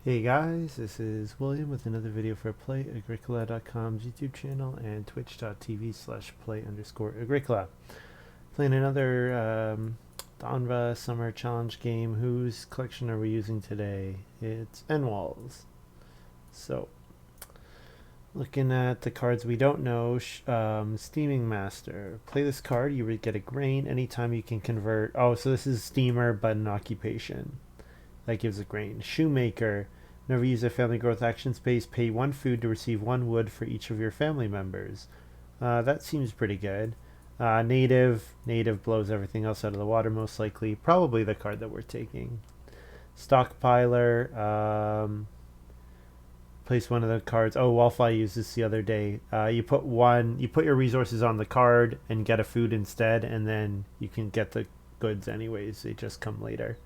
Hey guys, this is William with another video for Play-agricola.com's YouTube channel and twitch.tv/play_agricola. Playing another Donva Summer Challenge game. Whose collection are we using today? It's N-Walls. So, looking at the cards we don't know, Steaming Master. Play this card, you would get a grain anytime you can convert. Oh, so this is Steamer but an occupation. That gives a grain. Shoemaker. Whenever you use a family growth action space, pay 1 food to receive 1 wood for each of your family members. That seems pretty good. Native. Native blows everything else out of the water, most likely. Probably the card that we're taking. Stockpiler. Place one of the cards. Oh, Wallfly used this the other day. You put your resources on the card and get a food instead, and then you can get the goods anyways. They just come later.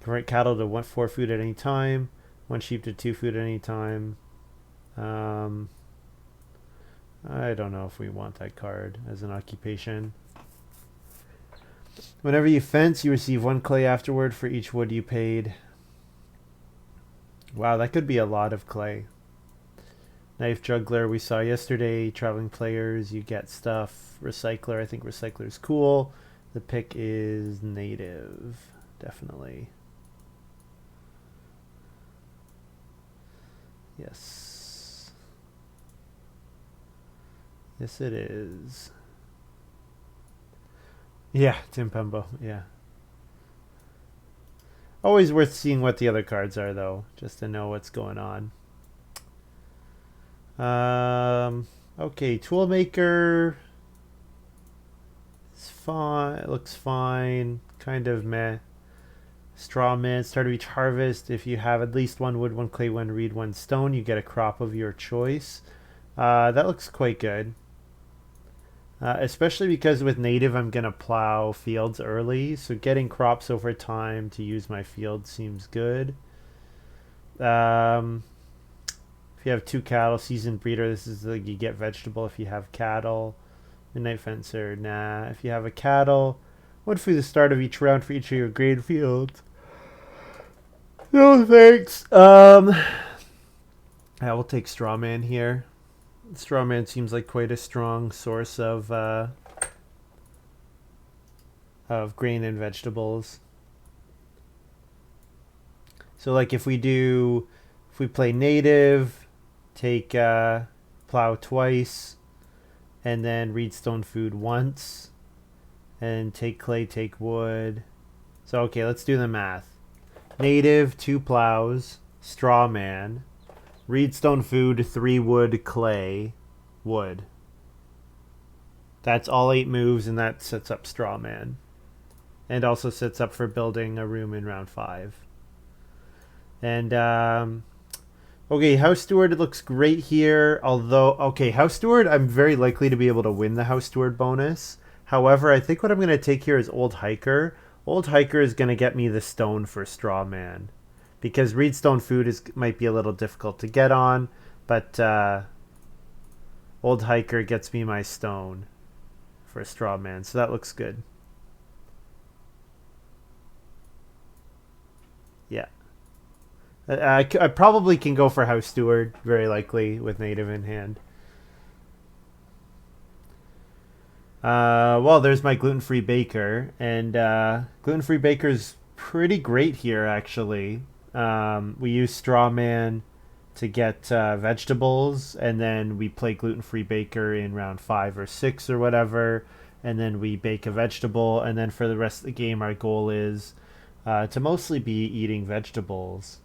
Convert cattle to 4 food at any time. 1 sheep to 2 food at any time. I don't know if we want that card as an occupation. Whenever you fence, you receive 1 clay afterward for each wood you paid. Wow, that could be a lot of clay. Knife juggler we saw yesterday. Traveling players, you get stuff. Recycler, I think recycler is cool. The pick is native, definitely. Yes. Yes, it is. Yeah, Tim Pembo, yeah. Always worth seeing what the other cards are, though, just to know what's going on. Okay, Toolmaker. It's fine. It looks fine. Kind of meh. Strawman, start of each harvest. If you have at least 1 wood, 1 clay, 1 reed, 1 stone, you get a crop of your choice. That looks quite good. Especially because with native, I'm going to plow fields early. So getting crops over time to use my field seems good. If you have 2 cattle, seasoned breeder, this is you get vegetable if you have cattle. Midnight fencer, nah. If you have a cattle, 1 for the start of each round for each of your grain fields. No thanks. I will take Strawman here. Strawman seems like quite a strong source of grain and vegetables. So like if we play native, take plow twice, and then reed stone food once, and take clay, take wood. So okay, let's do the math. Native, 2 plows, Strawman, reedstone food, 3 wood, clay, wood. That's all 8 moves, and that sets up Strawman. And also sets up for building a room in round 5. And, okay, House Steward looks great here, although, okay, House Steward, I'm very likely to be able to win the House Steward bonus. However, I think what I'm going to take here is Old Hiker. Old Hiker is going to get me the stone for Strawman. Because reedstone food might be a little difficult to get on, but Old Hiker gets me my stone for Strawman, so that looks good. Yeah. I probably can go for House Steward, very likely, with native in hand. Well, there's my gluten-free baker, and gluten-free baker's pretty great here, actually. We use Strawman to get vegetables, and then we play gluten-free baker in round 5 or 6 or whatever, and then we bake a vegetable, and then for the rest of the game our goal is to mostly be eating vegetables.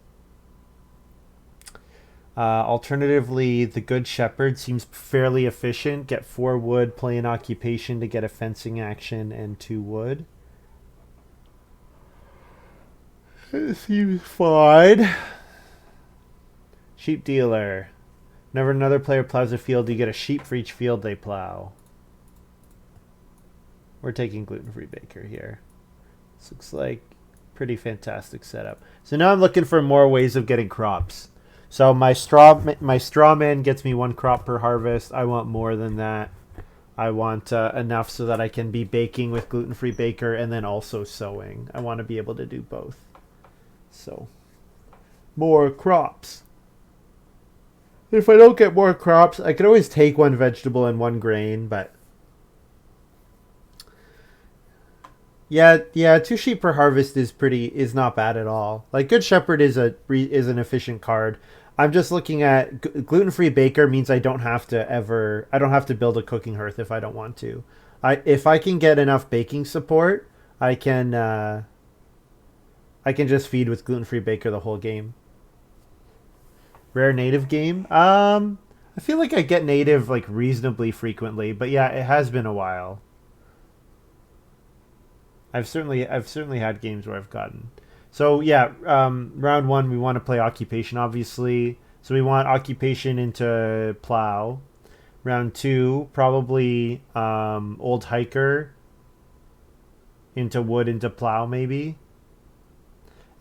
Alternatively, the Good Shepherd seems fairly efficient. Get 4 wood, play an occupation to get a fencing action, and 2 wood. It seems fine. Sheep dealer. Whenever another player plows a field, you get a sheep for each field they plow. We're taking gluten-free baker here. This looks like pretty fantastic setup. So now I'm looking for more ways of getting crops. So my Strawman gets me 1 crop per harvest. I want more than that. I want enough so that I can be baking with gluten-free baker and then also sewing. I want to be able to do both. So more crops. If I don't get more crops, I could always take one vegetable and one grain, but yeah, 2 sheep per harvest is not bad at all. Like Good Shepherd is an efficient card. I'm just looking at gluten-free baker means I don't have to build a cooking hearth if I don't want to. If I can get enough baking support, I can just feed with gluten-free baker the whole game. Rare native game. I feel like I get native like reasonably frequently, but yeah, it has been a while. I've certainly had games where I've gotten. So yeah, round one we want to play occupation obviously. So we want occupation into plow. Round two probably old hiker into wood into plow maybe.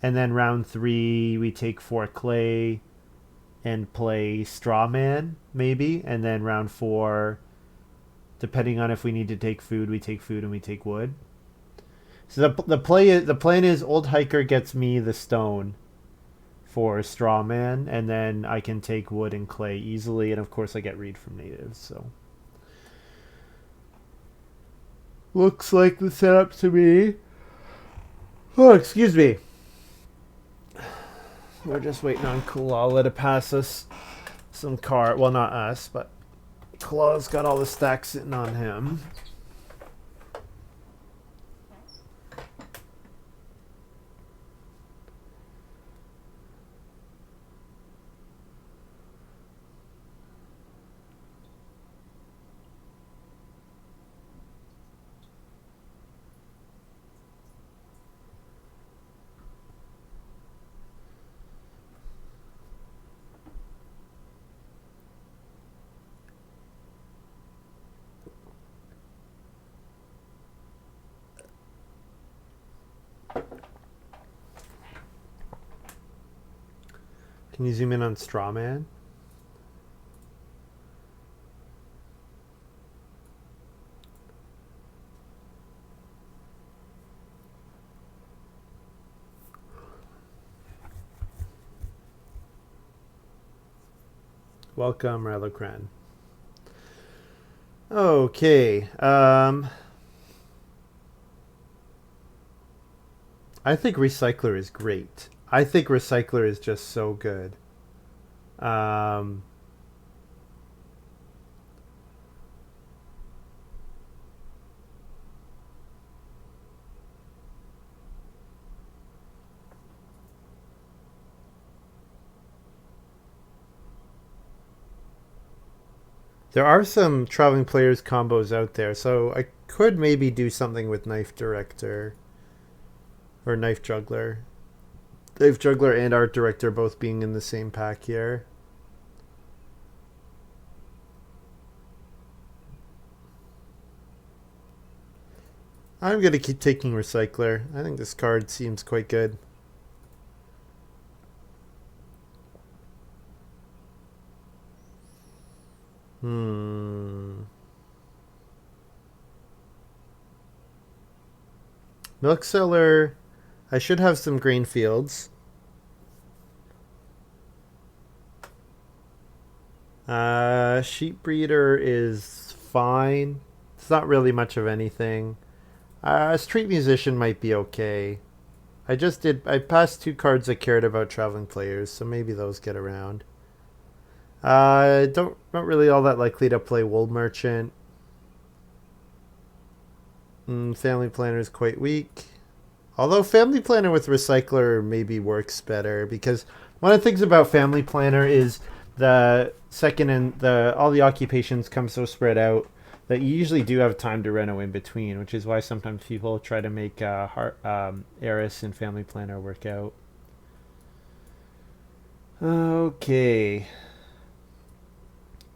And then round three we take 4 clay and play straw man maybe. And then round four, depending on if we need to take food, we take food and we take wood. So the plan is old hiker gets me the stone for straw man, and then I can take wood and clay easily, and of course I get reed from natives. So looks like the setup to me. Oh, excuse me. We're just waiting on Coolala to pass us some car. Well, not us, but Coolala's got all the stacks sitting on him. Can you zoom in on Strawman? Welcome, Relocran. Okay. I think Recycler is great. I think Recycler is just so good. Um, there are some traveling players combos out there, so I could maybe do something with Knife Director or Knife Juggler. Knife Juggler and Art Director both being in the same pack here. I'm going to keep taking Recycler. I think this card seems quite good. Milk Cellar. I should have some grain fields. Sheep Breeder is fine. It's not really much of anything. Street Musician might be okay. I passed 2 cards I cared about traveling players, so maybe those get around. Not really all that likely to play Wool Merchant. Family Planner is quite weak. Although Family Planner with Recycler maybe works better, because one of the things about Family Planner is the second and all the occupations come so spread out that you usually do have time to reno in between, which is why sometimes people try to make Eris and Family Planner work out. Okay.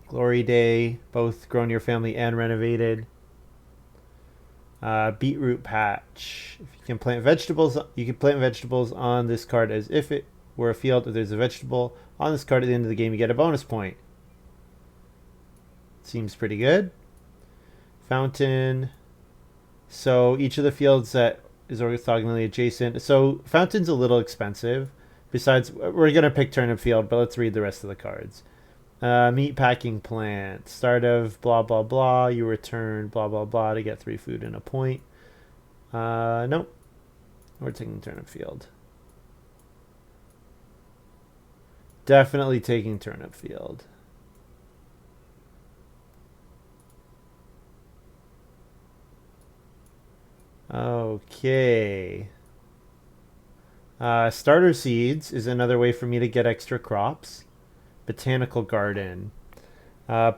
Glory Day, both grown your family and renovated. Beetroot Patch. If you can plant vegetables, you can plant vegetables on this card as if it were a field. If there's a vegetable on this card at the end of the game, you get a bonus point. Seems pretty good. Fountain. So each of the fields that is orthogonally adjacent. So Fountain's a little expensive, Besides, we're going to pick turnip field, but let's read the rest of the cards. Meat packing plant. Start of blah, blah, blah. You return blah, blah, blah to get 3 food and a point. Nope. We're taking turnip field. Definitely taking turnip field. Okay. Starter seeds is another way for me to get extra crops. Botanical garden. I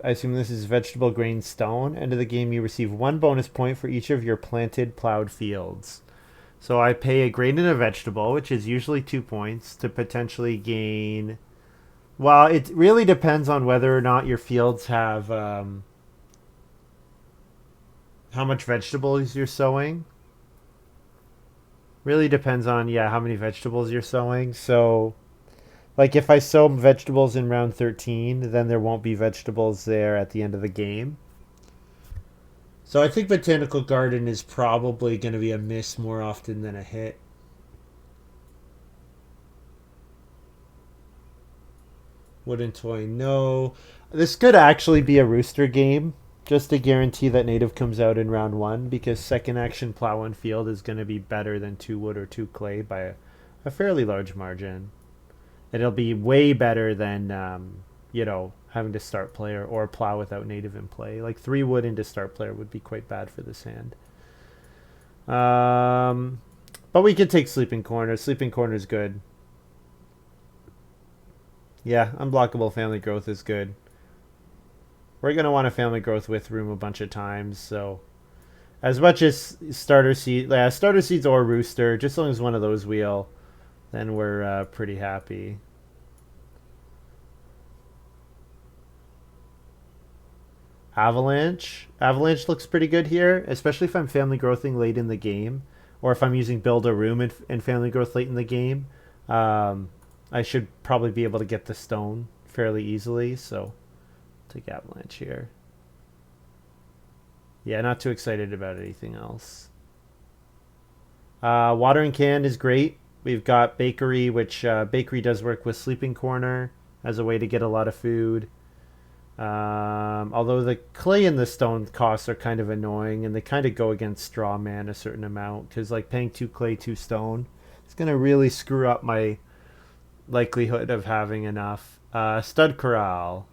assume this is vegetable, grain, stone. End of the game, you receive 1 bonus point for each of your planted, plowed fields. So I pay a grain and a vegetable, which is usually 2 points, to potentially gain. Well, it really depends on whether or not your fields have how much vegetables you're sowing. Really depends on, yeah, how many vegetables you're sowing. So, like, if I sow vegetables in round 13, then there won't be vegetables there at the end of the game. So I think Botanical Garden is probably going to be a miss more often than a hit. Wooden toy, no. This could actually be a rooster game, just to guarantee that native comes out in round 1, because second action plow and field is going to be better than 2 wood or 2 clay by a fairly large margin. It'll be way better than, having to start player or plow without native in play. Like 3 wood into start player would be quite bad for this hand. But we could take Sleeping Corner. Sleeping Corner is good. Yeah, unblockable family growth is good. We're going to want a family growth with room a bunch of times, so as much as starter seeds or rooster, just as long as one of those wheel, then we're pretty happy. Avalanche. Avalanche looks pretty good here, especially if I'm family growthing late in the game, or if I'm using build a room and family growth late in the game. I should probably be able to get the stone fairly easily, so take Avalanche here. Yeah, not too excited about anything else. Watering can is great. We've got Bakery, which Bakery does work with Sleeping Corner as a way to get a lot of food. Although the clay and the stone costs are kind of annoying, and they kind of go against Straw Man a certain amount, because like paying 2 clay, 2 stone, it's going to really screw up my likelihood of having enough. Stud Corral.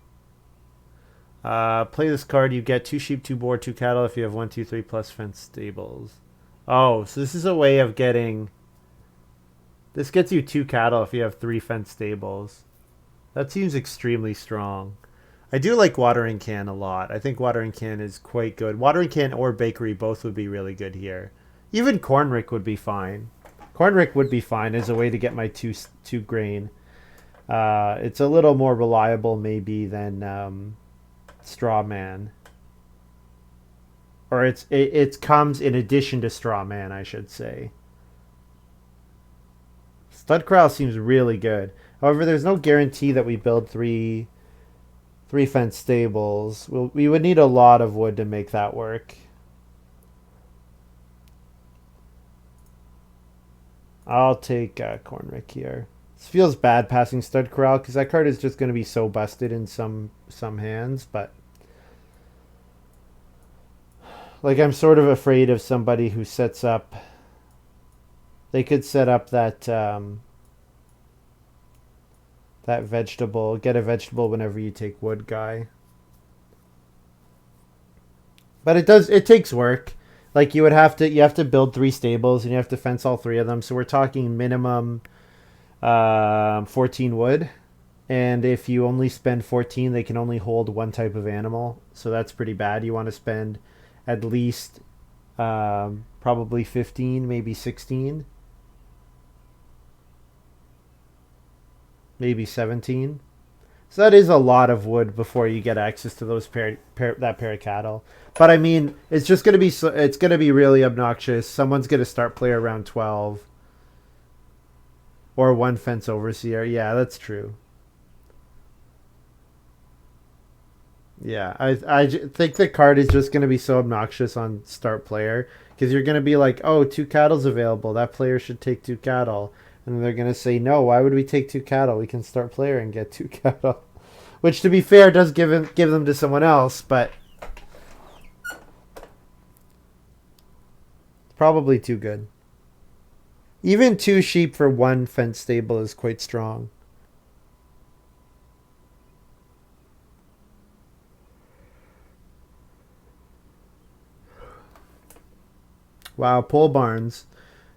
Play this card. You get 2 sheep, 2 boar, 2 cattle if you have 1, 2, 3 plus fence stables. Oh, so this is a way of getting. This gets you 2 cattle if you have 3 fence stables. That seems extremely strong. I do like Watering Can a lot. I think Watering Can is quite good. Watering Can or Bakery both would be really good here. Even Cornrick would be fine. Cornrick would be fine as a way to get my two grain. It's a little more reliable maybe than Straw Man. Or it comes in addition to Straw Man, I should say. Stud Corral seems really good. However, there's no guarantee that we build three fence stables. We would need a lot of wood to make that work. I'll take Cornrick here. This feels bad passing Stud Corral because that card is just going to be so busted in some hands, but like I'm sort of afraid of somebody who sets up. They could set up that that vegetable. Get a vegetable whenever you take wood guy. But it takes work. Like you have to build 3 stables and you have to fence all 3 of them. So we're talking minimum 14 wood. And if you only spend 14, they can only hold 1 type of animal. So that's pretty bad. You want to spend at least probably 15, maybe 16. Maybe 17. So that is a lot of wood before you get access to those that pair of cattle. But I mean, it's just going to be really obnoxious. Someone's going to start play around 12. Or 1 fence overseer. Yeah, that's true. Yeah, I think the card is just going to be so obnoxious on start player. Because you're going to be like, oh, 2 cattle's available. That player should take 2 cattle. And they're going to say, no, why would we take 2 cattle? We can start player and get 2 cattle. Which, to be fair, does give them to someone else, but probably too good. Even 2 sheep for 1 fence stable is quite strong. Wow, pole barns.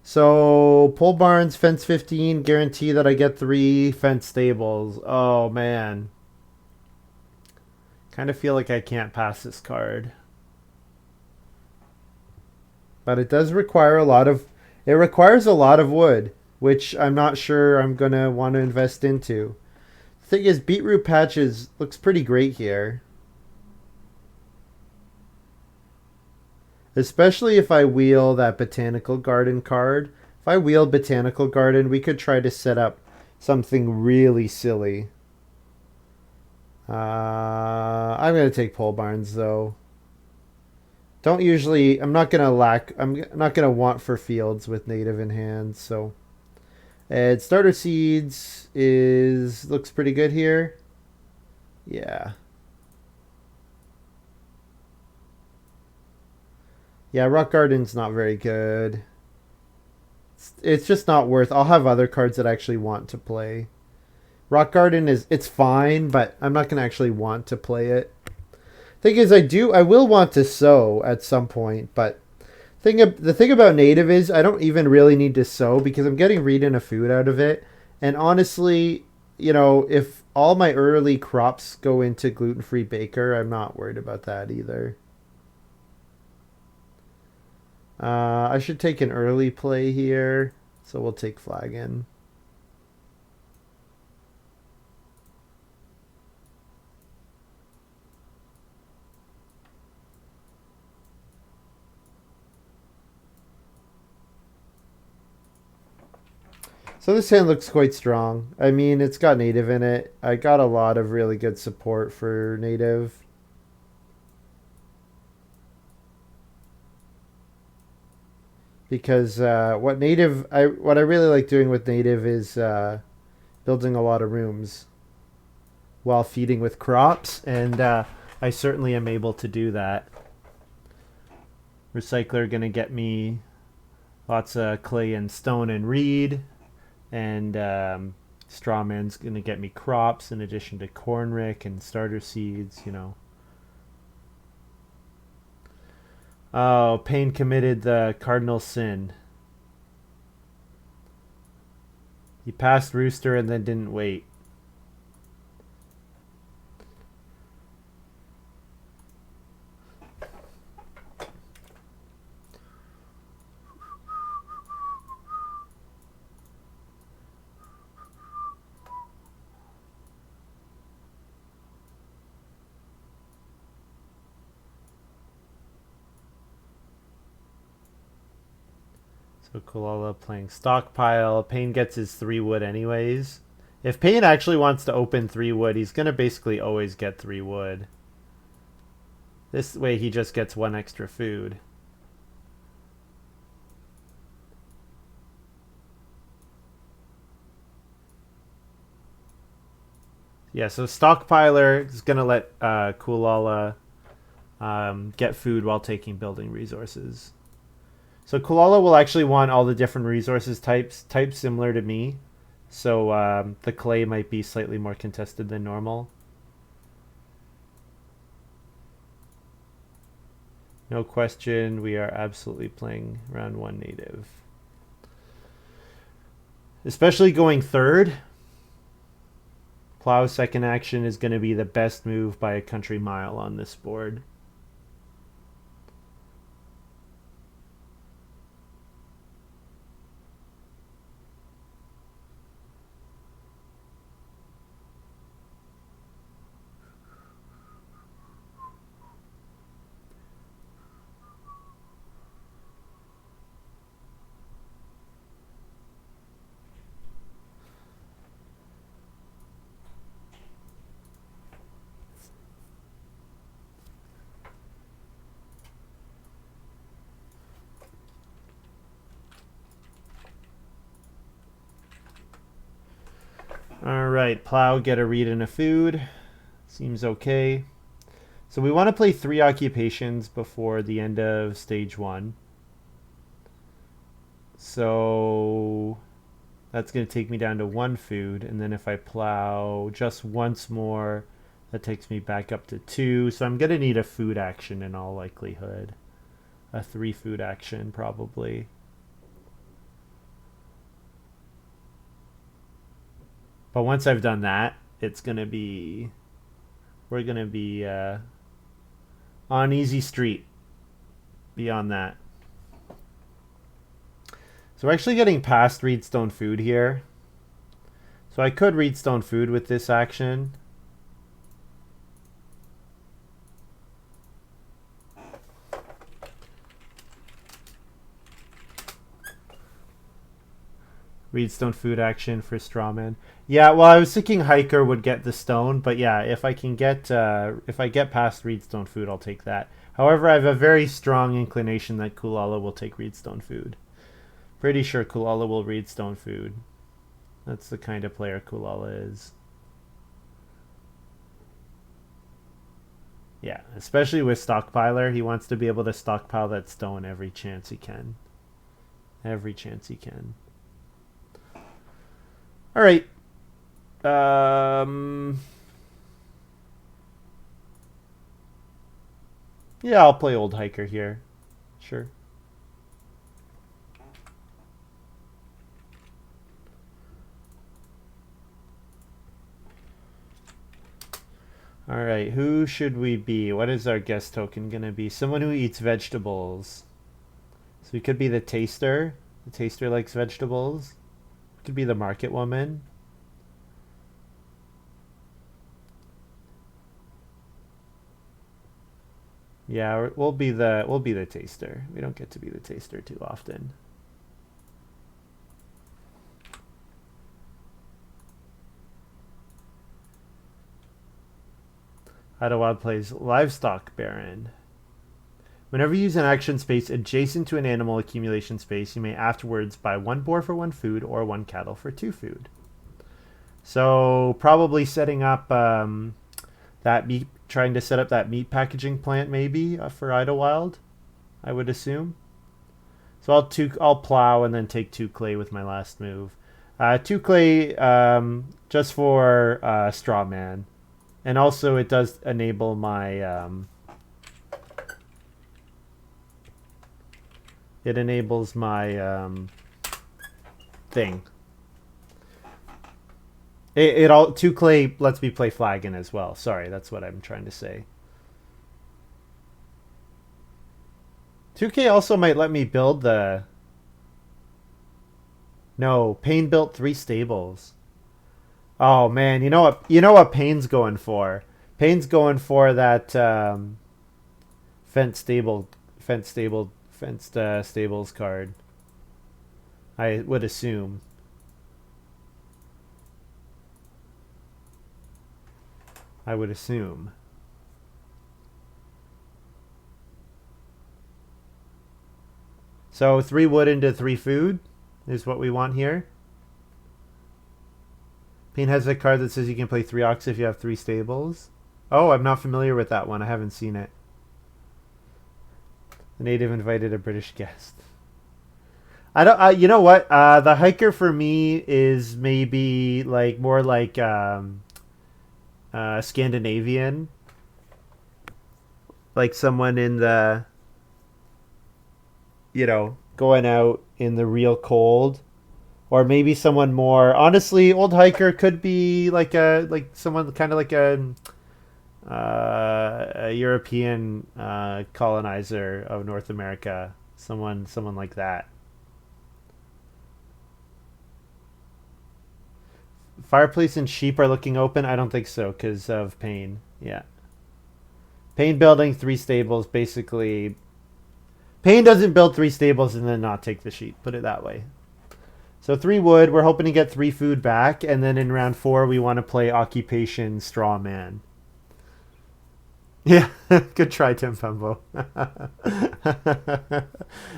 So, pole barns, fence 15, guarantee that I get 3 fence stables. Oh, man. Kind of feel like I can't pass this card. But it does require a lot of... It requires a lot of wood, which I'm not sure I'm going to want to invest into. The thing is, beetroot patches looks pretty great here. Especially if I wheel that botanical garden card. If I wheel botanical garden, we could try to set up something really silly. I'm going to take pole barns, though. Don't usually... I'm not going to lack... I'm not going to want for fields with native in hand, so... And starter seeds looks pretty good here. Yeah. Yeah, rock garden's not very good. It's just not worth... I'll have other cards that I actually want to play. Rock garden it's fine, but I'm not going to actually want to play it. Thing is, I will want to sow at some point, but the thing about native is I don't even really need to sow because I'm getting reed and a food out of it. And honestly, if all my early crops go into gluten-free baker, I'm not worried about that either. I should take an early play here, so we'll take flagon. So this hand looks quite strong. I mean, it's got native in it. I got a lot of really good support for native. Because what I really like doing with native is building a lot of rooms while feeding with crops, and I certainly am able to do that. Recycler gonna get me lots of clay and stone and reed, and Strawman's gonna get me crops in addition to corn rick and starter seeds. Oh, Payne committed the cardinal sin. He passed Rooster and then didn't wait. So coolala playing stockpile. Payne gets his 3 wood anyways. If Payne actually wants to open 3 wood, he's going to basically always get 3 wood. This way he just gets 1 extra food. Yeah, so Stockpiler is going to let Coolala get food while taking building resources. So Coolala will actually want all the different resources types similar to me. So the clay might be slightly more contested than normal. No question, we are absolutely playing round 1 native. Especially going third. Plow's second action is going to be the best move by a country mile on this board. Alright, plow, get a read and a food. Seems okay. So we want to play 3 occupations before the end of stage 1. So that's going to take me down to 1 food, and then if I plow just once more, that takes me back up to 2. So I'm going to need a food action in all likelihood. A 3 food action probably. But once I've done that, it's going to be... we're going to be on easy street beyond that. So we're actually getting past Reedstone Food here. So I could Reedstone Food with this action. Reedstone Food action for Strawman. Yeah, well, I was thinking Hiker would get the stone, but yeah, if I can get if I get past Reedstone Food, I'll take that. However, I have a very strong inclination that Coolala will take Reedstone Food. Pretty sure Coolala will Reedstone Food. That's the kind of player Coolala is. Yeah, especially with Stockpiler, he wants to be able to stockpile that stone every chance he can. Every chance he can. All right. Yeah, I'll play Old Hiker here. Sure. All right, who should we be? What is our guest token going to be? Someone who eats vegetables. So we could be the taster. The taster likes vegetables. We could be the market woman. Yeah, we'll be the taster. We don't get to be the taster too often. IdyllWild plays Livestock Baron. Whenever you use an action space adjacent to an animal accumulation space, you may afterwards buy 1 boar for 1 food or 1 cattle for 2 food. So probably setting up that meat, trying to set up that meat packaging plant maybe for IdyllWild, I would assume. So I'll plow and then take 2 clay with my last move. 2 clay just for Strawman. And also it does enable my... it enables my thing. It all 2 clay lets me play Flagon as well. Sorry, that's what I'm trying to say. 2K also might let me build the... No, Payne built 3 stables. Oh man, you know what Payne's going for? Payne's going for that fenced stables card. I would assume. So 3 wood into 3 food is what we want here. Payne has a card that says you can play 3 ox if you have 3 stables. Oh, I'm not familiar with that one. I haven't seen it. The native invited a British guest. I don't. You know what? The hiker for me is maybe like more like Scandinavian, like someone in the, going out in the real cold, or maybe someone more. Honestly, old hiker could be like someone kind of like a European colonizer of North America, someone like that. Fireplace and sheep are looking open. I don't think so because of Payne. Yeah, Payne building 3 stables basically. Payne doesn't build 3 stables and then not take the sheep. Put it that way. So 3 wood. We're hoping to get 3 food back, and then in round 4 we want to play Occupation Straw Man. Yeah, good try, Tim Pembo.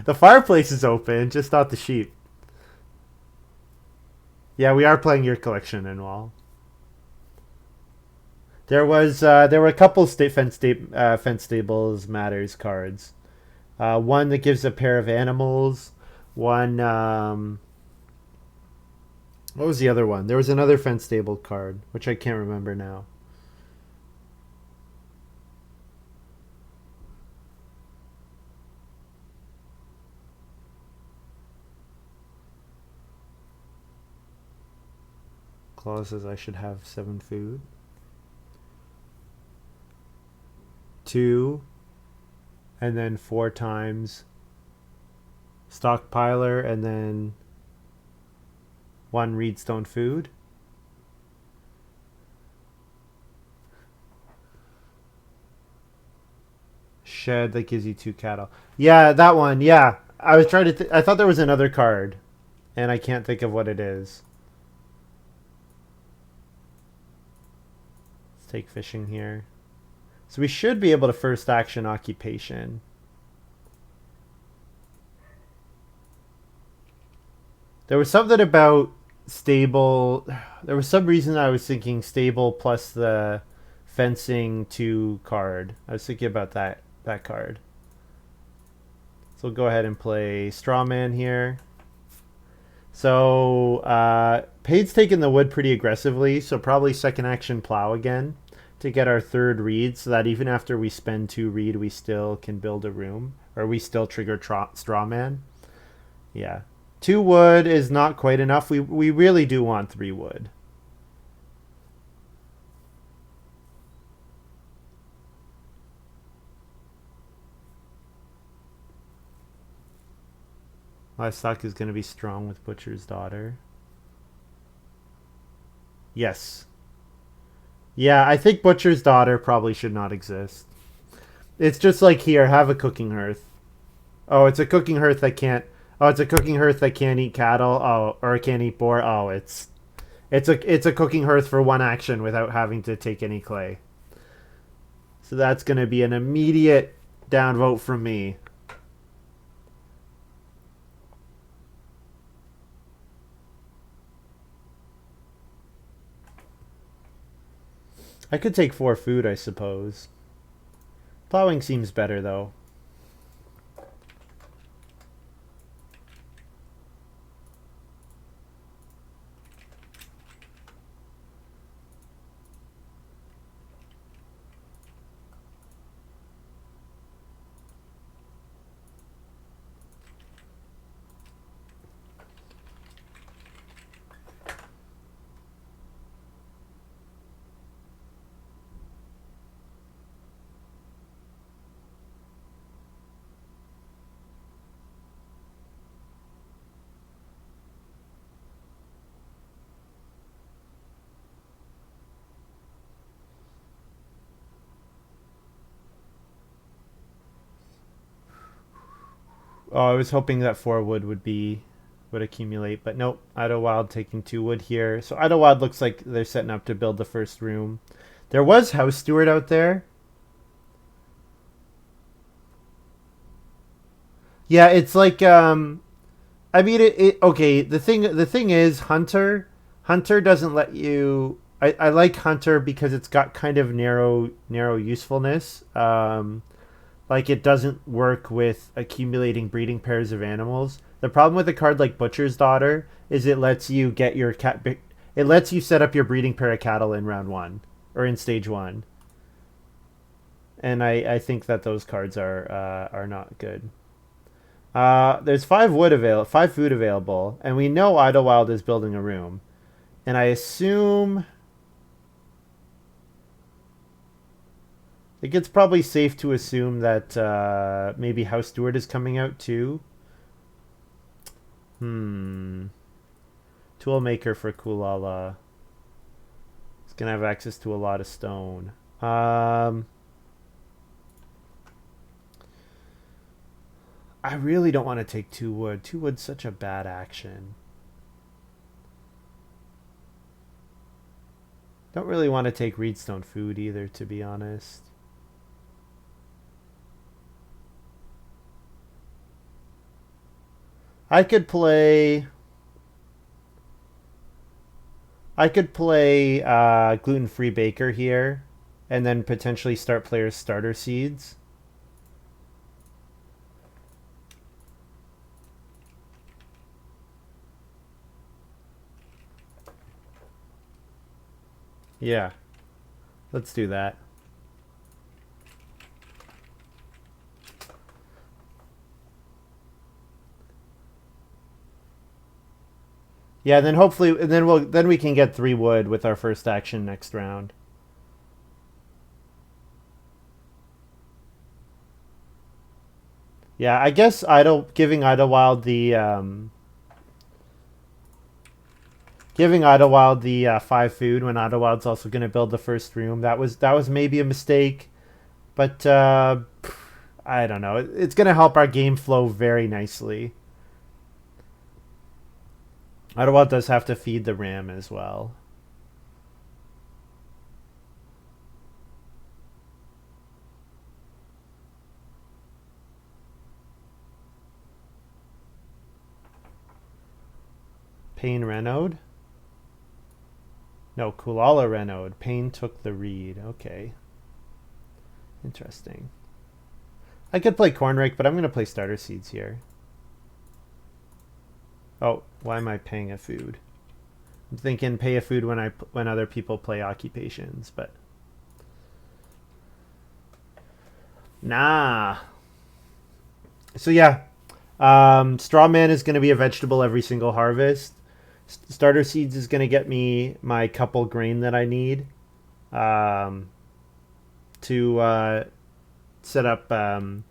The fireplace is open, just not the sheep. Yeah, we are playing your collection, Enwall. There were a couple fence stables matters cards. One that gives a pair of animals. One. What was the other one? There was another fence stable card, which I can't remember now. Claus says I should have 7 food. 2, and then 4 times stockpiler, and then 1 reedstone food. Shed that gives you 2 cattle. Yeah, that one. Yeah, I was trying to. I thought there was another card, and I can't think of what it is. Let's take fishing here. So we should be able to first action occupation. There was something about stable. There was some reason I was thinking stable plus the fencing 2 card. I was thinking about that card. So we'll go ahead and play Strawman here. So Pade's taking the wood pretty aggressively, so probably second action plow again to get our 3rd reed, so that even after we spend 2 reed, we still can build a room, or we still trigger Strawman. Yeah. 2 wood is not quite enough. We really do want 3 wood. Livestock is going to be strong with Butcher's Daughter. Yes. Yeah, I think Butcher's Daughter probably should not exist. It's just like here, have a cooking hearth. Oh, it's a cooking hearth that can't. Oh, it's a cooking hearth that can't eat cattle. Oh, or can't eat boar. Oh, it's a cooking hearth for 1 action without having to take any clay. So that's going to be an immediate downvote from me. I could take 4 food, I suppose. Plowing seems better, though. Oh, I was hoping that 4 wood would accumulate, but nope. IdyllWild taking 2 wood here. So IdyllWild looks like they're setting up to build the first room. There was House Steward out there. Yeah, it's like I mean okay, the thing is Hunter doesn't let you I like Hunter because it's got kind of narrow usefulness. Like it doesn't work with accumulating breeding pairs of animals. The problem with a card like Butcher's Daughter is it lets you get your it lets you set up your breeding pair of cattle in round 1 or in stage 1. And I think that those cards are not good. There's 5 food available, and we know IdyllWild is building a room, and I assume it's probably safe to assume that maybe House Steward is coming out too. Toolmaker for coolala. It's gonna have access to a lot of stone. I really don't want to take 2 wood. 2 wood's such a bad action. Don't really want to take reedstone food either, to be honest. I could play gluten-free baker here and then potentially start players' starter seeds. Yeah, let's do that. Yeah, then hopefully, and then we can get 3 wood with our first action next round. Yeah, I guess giving IdyllWild the 5 food when IdyllWild's also going to build the first room. That was maybe a mistake, but I don't know. It's going to help our game flow very nicely. IdyllWild does have to feed the ram as well. Payne Renaud? No, Coolala Renaud. Payne took the read. Okay. Interesting. I could play Cornrake, but I'm going to play starter seeds here. Oh, why am I paying a food? I'm thinking pay a food when other people play occupations, but nah. So yeah, straw man is going to be a vegetable every single harvest. Starter seeds is going to get me my couple grain that I need um, to set up um,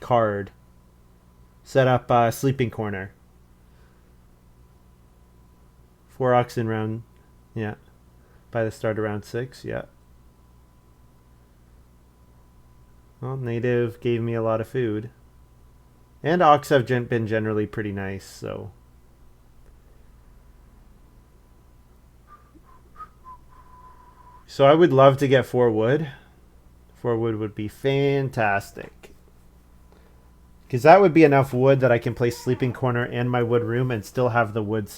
card. Set up sleeping corner. 4 oxen round, yeah. By the start of round 6, yeah. Well, native gave me a lot of food. And ox have been generally pretty nice, so. So I would love to get 4 wood. 4 wood would be fantastic. Because that would be enough wood that I can place sleeping corner and my wood room and still have the wood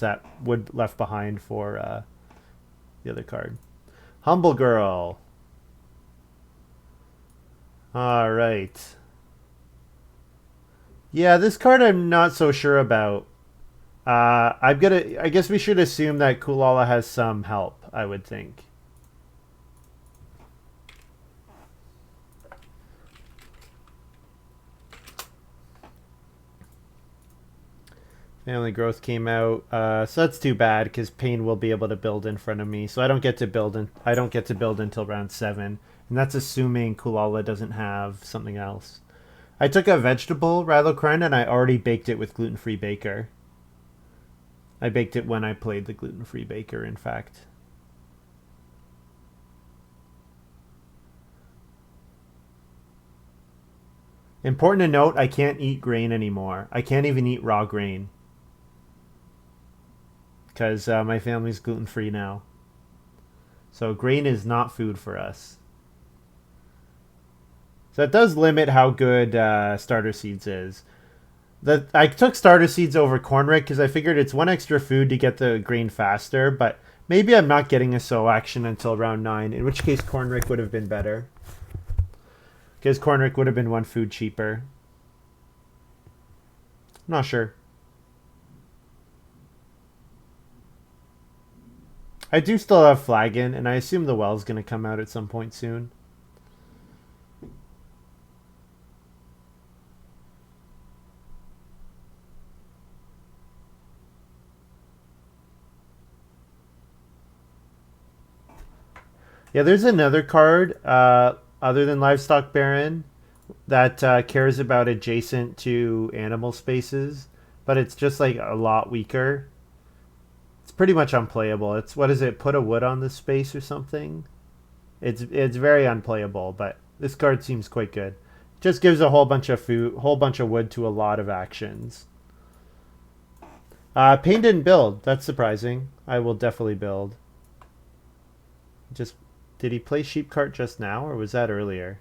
left behind for the other card. Humble Girl. All right. Yeah, this card I'm not so sure about. I guess we should assume that Coolala has some help, I would think. Family growth came out, so that's too bad because Payne will be able to build in front of me. So I don't get to build until round 7, and that's assuming Coolala doesn't have something else. I took a vegetable Rhylocrine and I already baked it with gluten-free baker. I baked it when I played the gluten-free baker, in fact. Important to note, I can't eat grain anymore. I can't even eat raw grain. Because my family's gluten-free now. So grain is not food for us. So that does limit how good starter seeds is. I took starter seeds over Cornrake because I figured it's 1 extra food to get the grain faster, but maybe I'm not getting a sow action until round 9, in which case Cornrake would have been better. Because Cornrake would have been 1 food cheaper. I'm not sure. I do still have Flagon, and I assume the well's going to come out at some point soon. Yeah, there's another card other than Livestock Baron that cares about adjacent to animal spaces, but it's just like a lot weaker. It's pretty much unplayable. It's what is it? Put a wood on the space or something. It's very unplayable, but this card seems quite good. Just gives a whole bunch of wood to a lot of actions. Payne didn't build. That's surprising. I will definitely build. Just did he play sheep cart just now, or was that earlier?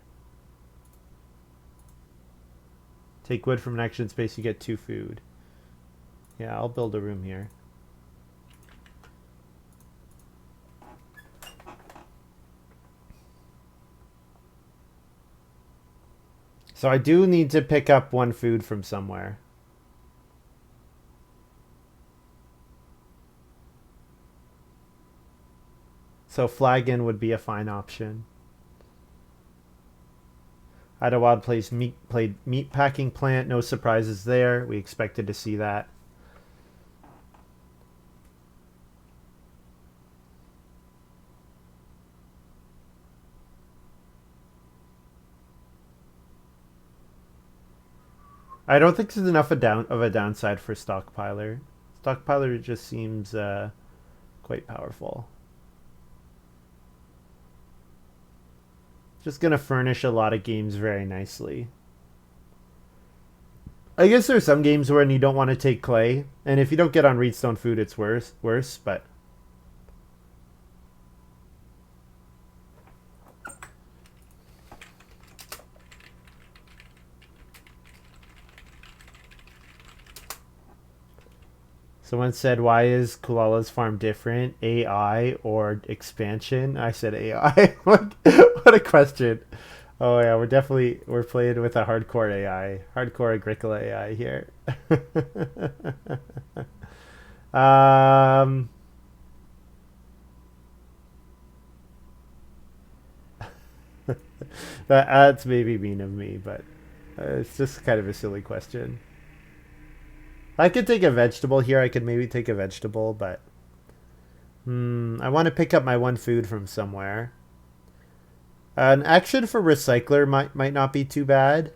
Take wood from an action space, you get 2 food. Yeah, I'll build a room here. So I do need to pick up one food from somewhere. So flagon would be a fine option. IdyllWild played meat packing plant. No surprises there. We expected to see that. I don't think there's enough of a downside for Stockpiler. Stockpiler just seems quite powerful. Just gonna furnish a lot of games very nicely. I guess there's some games where you don't want to take clay, and if you don't get on Reedstone food, it's worse. But someone said, "Why is Coolala's farm different? AI or expansion?" I said AI. What a question! Oh yeah, we're playing with a hardcore AI, hardcore Agricola AI here. um, that's maybe mean of me, but it's just kind of a silly question. I could take a vegetable here. I could maybe take a vegetable, but I want to pick up my one food from somewhere. An action for recycler might not be too bad.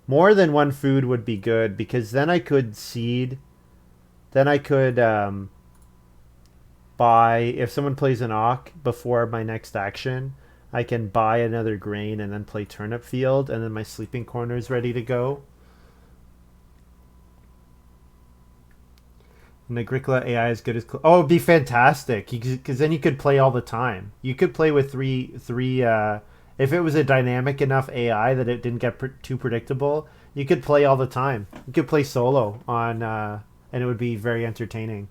More than one food would be good because then I could seed. Then I could buy, if someone plays an Ock before my next action, I can buy another grain and then play turnip field, and then my sleeping corner is ready to go. And Agricola AI is good as oh, it'd be fantastic because then you could play all the time. You could play with three. If it was a dynamic enough AI that it didn't get too predictable, you could play all the time. You could play solo on, and it would be very entertaining.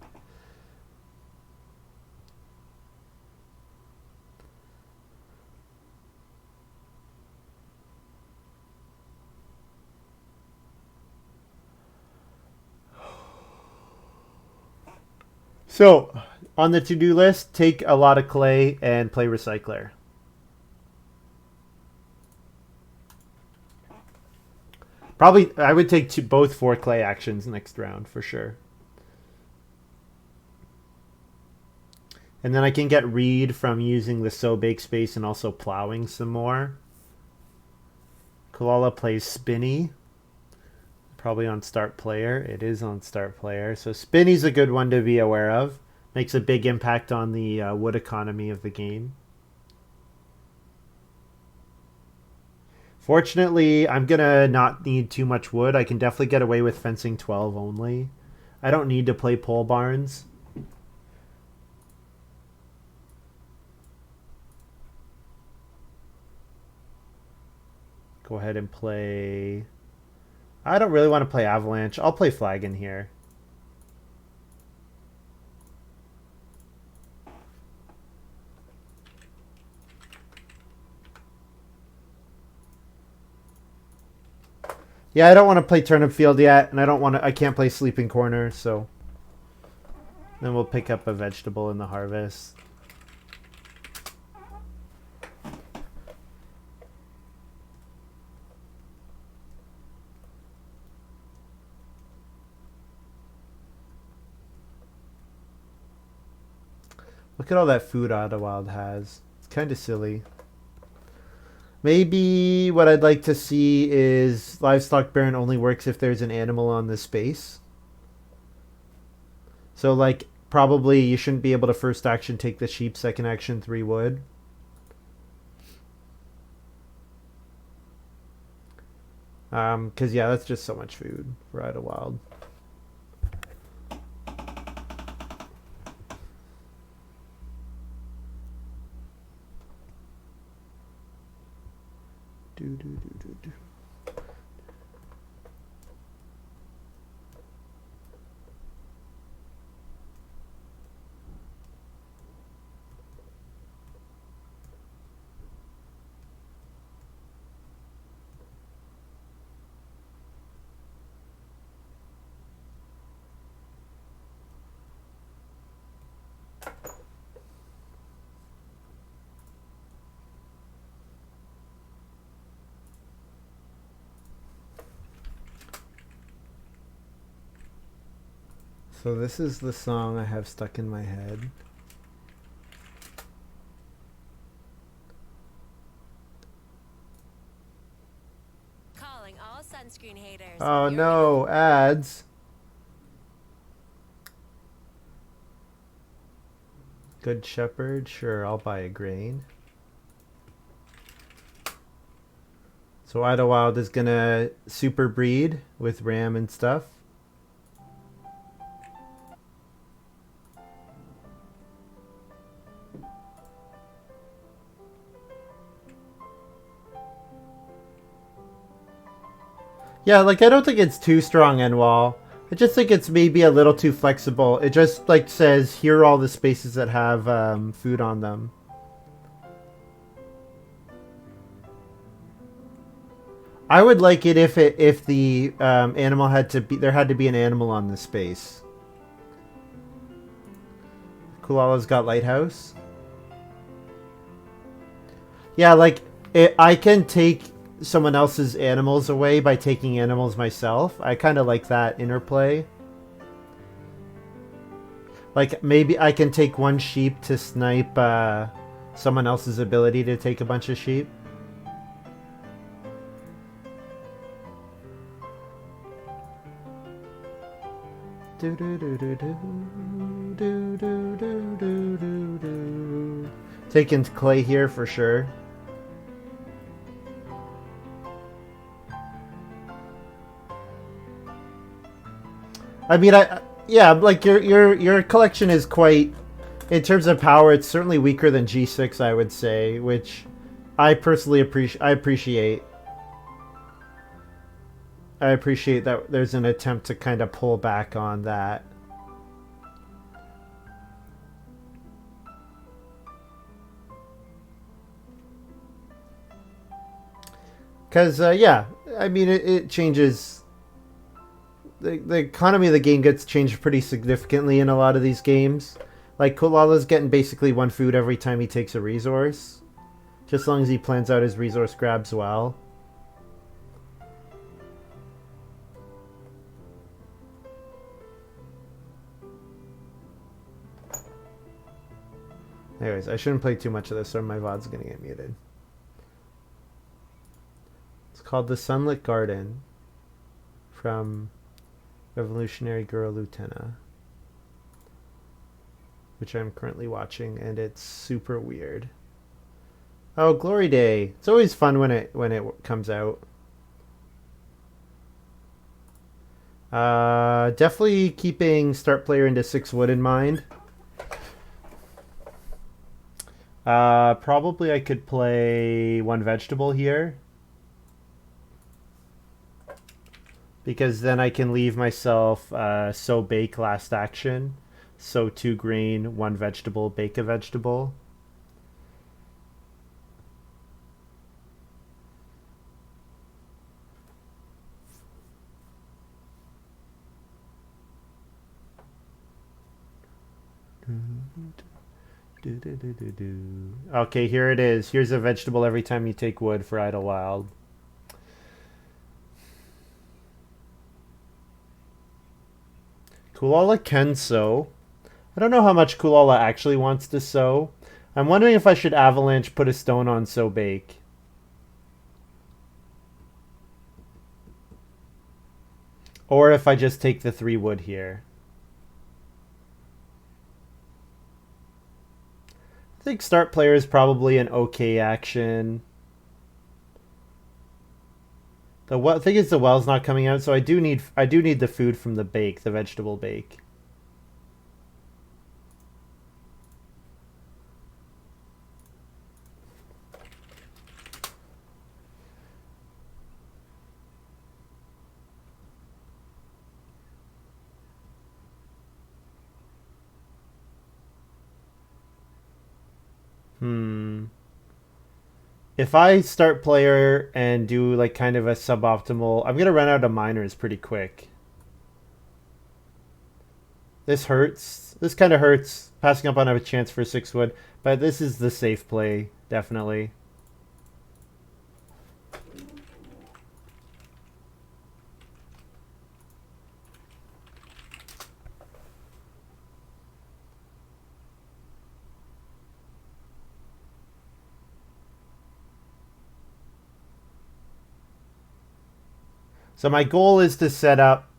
So, on the to-do list, take a lot of clay and play recycler. Probably, I would take both 4 clay actions next round for sure. And then I can get reed from using the sow bake space and also plowing some more. Coolala plays Spinny. Probably on start player. It is on start player. So Spinny's a good one to be aware of. Makes a big impact on the wood economy of the game. Fortunately, I'm going to not need too much wood. I can definitely get away with fencing 12 only. I don't need to play pole barns. Go ahead and play... I don't really want to play Avalanche. I'll play Flagon here. Yeah, I don't want to play Turnip Field yet, and I can't play Sleeping Corner, so then we'll pick up a vegetable in the harvest. Look at all that food IdyllWild has. It's kind of silly. Maybe what I'd like to see is Livestock Baron only works if there's an animal on the space. So, like, probably you shouldn't be able to first action take the sheep, second action 3 wood. Because, yeah, that's just so much food for IdyllWild. So this is the song I have stuck in my head. Calling all sunscreen haters. Oh no, ads. Good Shepherd, sure, I'll buy a grain. So IdyllWild is gonna super breed with RAM and stuff. Yeah, like I don't think it's too strong end wall. I just think it's maybe a little too flexible. It just like says here are all the spaces that have food on them. I would like it if the animal had to be there had to be an animal on the space. Coolala's got lighthouse. Yeah, like I can take someone else's animals away by taking animals myself. I kind of like that interplay. Like maybe I can take one sheep to snipe someone else's ability to take a bunch of sheep. Do do do do do do do do do do do. Taking clay here for sure. I mean, yeah, like your collection is quite, in terms of power, it's certainly weaker than G6, I would say, which I personally appreciate. I appreciate that there's an attempt to kind of pull back on that. Because, yeah, I mean, it changes. The economy of the game gets changed pretty significantly in a lot of these games. Like, Coolala's getting basically one food every time he takes a resource. Just as long as he plans out his resource grabs well. Anyways, I shouldn't play too much of this or my VOD's gonna get muted. It's called The Sunlit Garden from Revolutionary Girl Lieutenant, which I'm currently watching, and it's super weird. Oh, Glory Day! It's always fun when it comes out. Definitely keeping start player into 6 wood in mind. Probably I could play 1 vegetable here, because then I can leave myself sow bake last action. Sow 2 grain, 1 vegetable, bake a vegetable. Okay, here it is. Here's a vegetable every time you take wood for IdyllWild. Coolala can sow. I don't know how much Coolala actually wants to sow. I'm wondering if I should avalanche, put a stone on, sow bake. Or if I just take the 3 wood here. I think start player is probably an okay action. The thing is the well's not coming out, so I do need the food from the bake, the vegetable bake. If I start player and do like kind of a suboptimal, I'm gonna run out of miners pretty quick. This hurts. This kind of hurts. Passing up on a chance for 6 wood, but this is the safe play, definitely. So my goal is to set up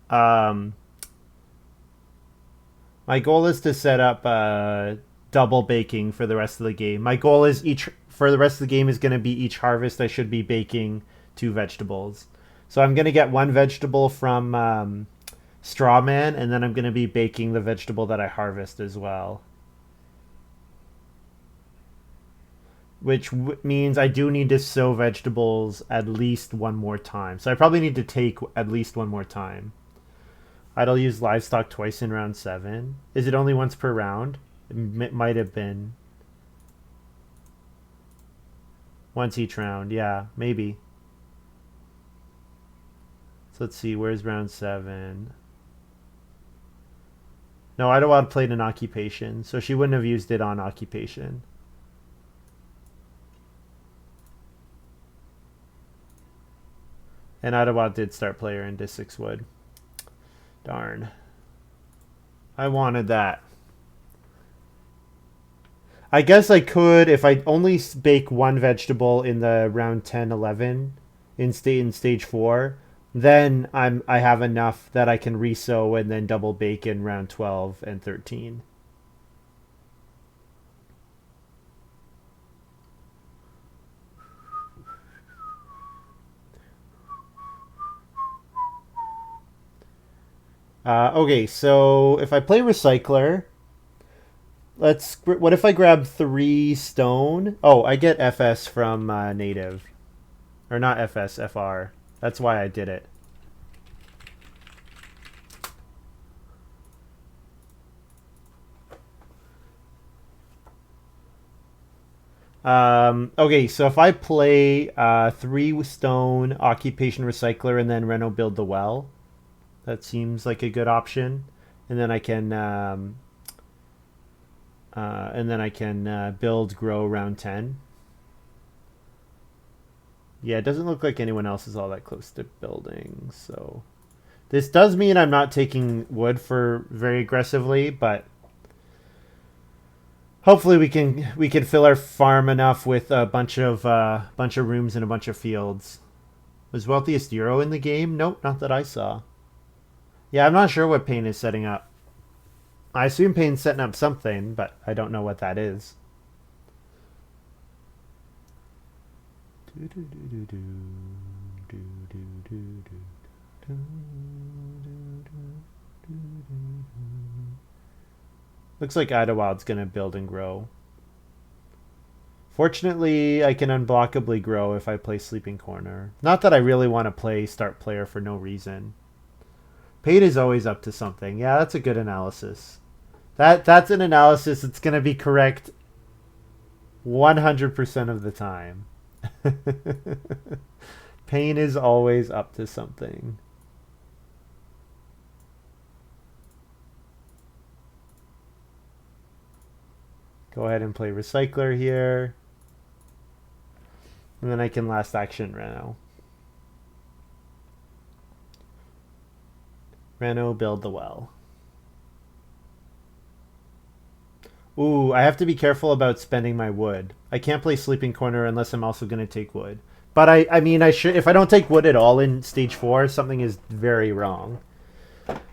double baking for the rest of the game. My goal is each for the rest of the game is going to be each harvest I should be baking 2 vegetables. So I'm going to get 1 vegetable from Strawman, and then I'm going to be baking the vegetable that I harvest as well. Which means I do need to sow vegetables at least one more time. So I probably need to take at least one more time. I'll use livestock twice in round 7. Is it only once per round? It might have been. Once each round, yeah, maybe. So let's see, where's round 7? No, IdyllWild played an occupation, so she wouldn't have used it on occupation. And IdyllWild did start player into 6 wood. Darn. I wanted that. I guess I could, if I only bake 1 vegetable in the round 10, 11 in stage 4, then I have enough that I can resow and then double bake in round 12 and 13. Okay, so if I play Recycler, what if I grab 3 stone? Oh, I get FS from native. Or not FS, FR. That's why I did it. Okay, so if I play 3 stone, occupation recycler, and then Reno build the well, that seems like a good option. And then I can build grow round 10. Yeah, it doesn't look like anyone else is all that close to building, so this does mean I'm not taking wood for very aggressively, but hopefully we can fill our farm enough with a bunch of rooms and a bunch of fields. Was Wealthiest Euro in the game? Nope, not that I saw. Yeah, I'm not sure what Payne is setting up. I assume Payne's setting up something, but I don't know what that is. Looks like IdyllWild's gonna build and grow. Fortunately, I can unblockably grow if I play Sleeping Corner. Not that I really want to play start player for no reason. Pate is always up to something. Yeah, that's a good analysis. That's an analysis that's gonna be correct 100% of the time. Pain is always up to something. Go ahead and play Recycler here. And then I can last action Reno. Reno, build the well. Ooh, I have to be careful about spending my wood. I can't play Sleeping Corner unless I'm also going to take wood. But I mean, I should. If I don't take wood at all in stage 4, something is very wrong.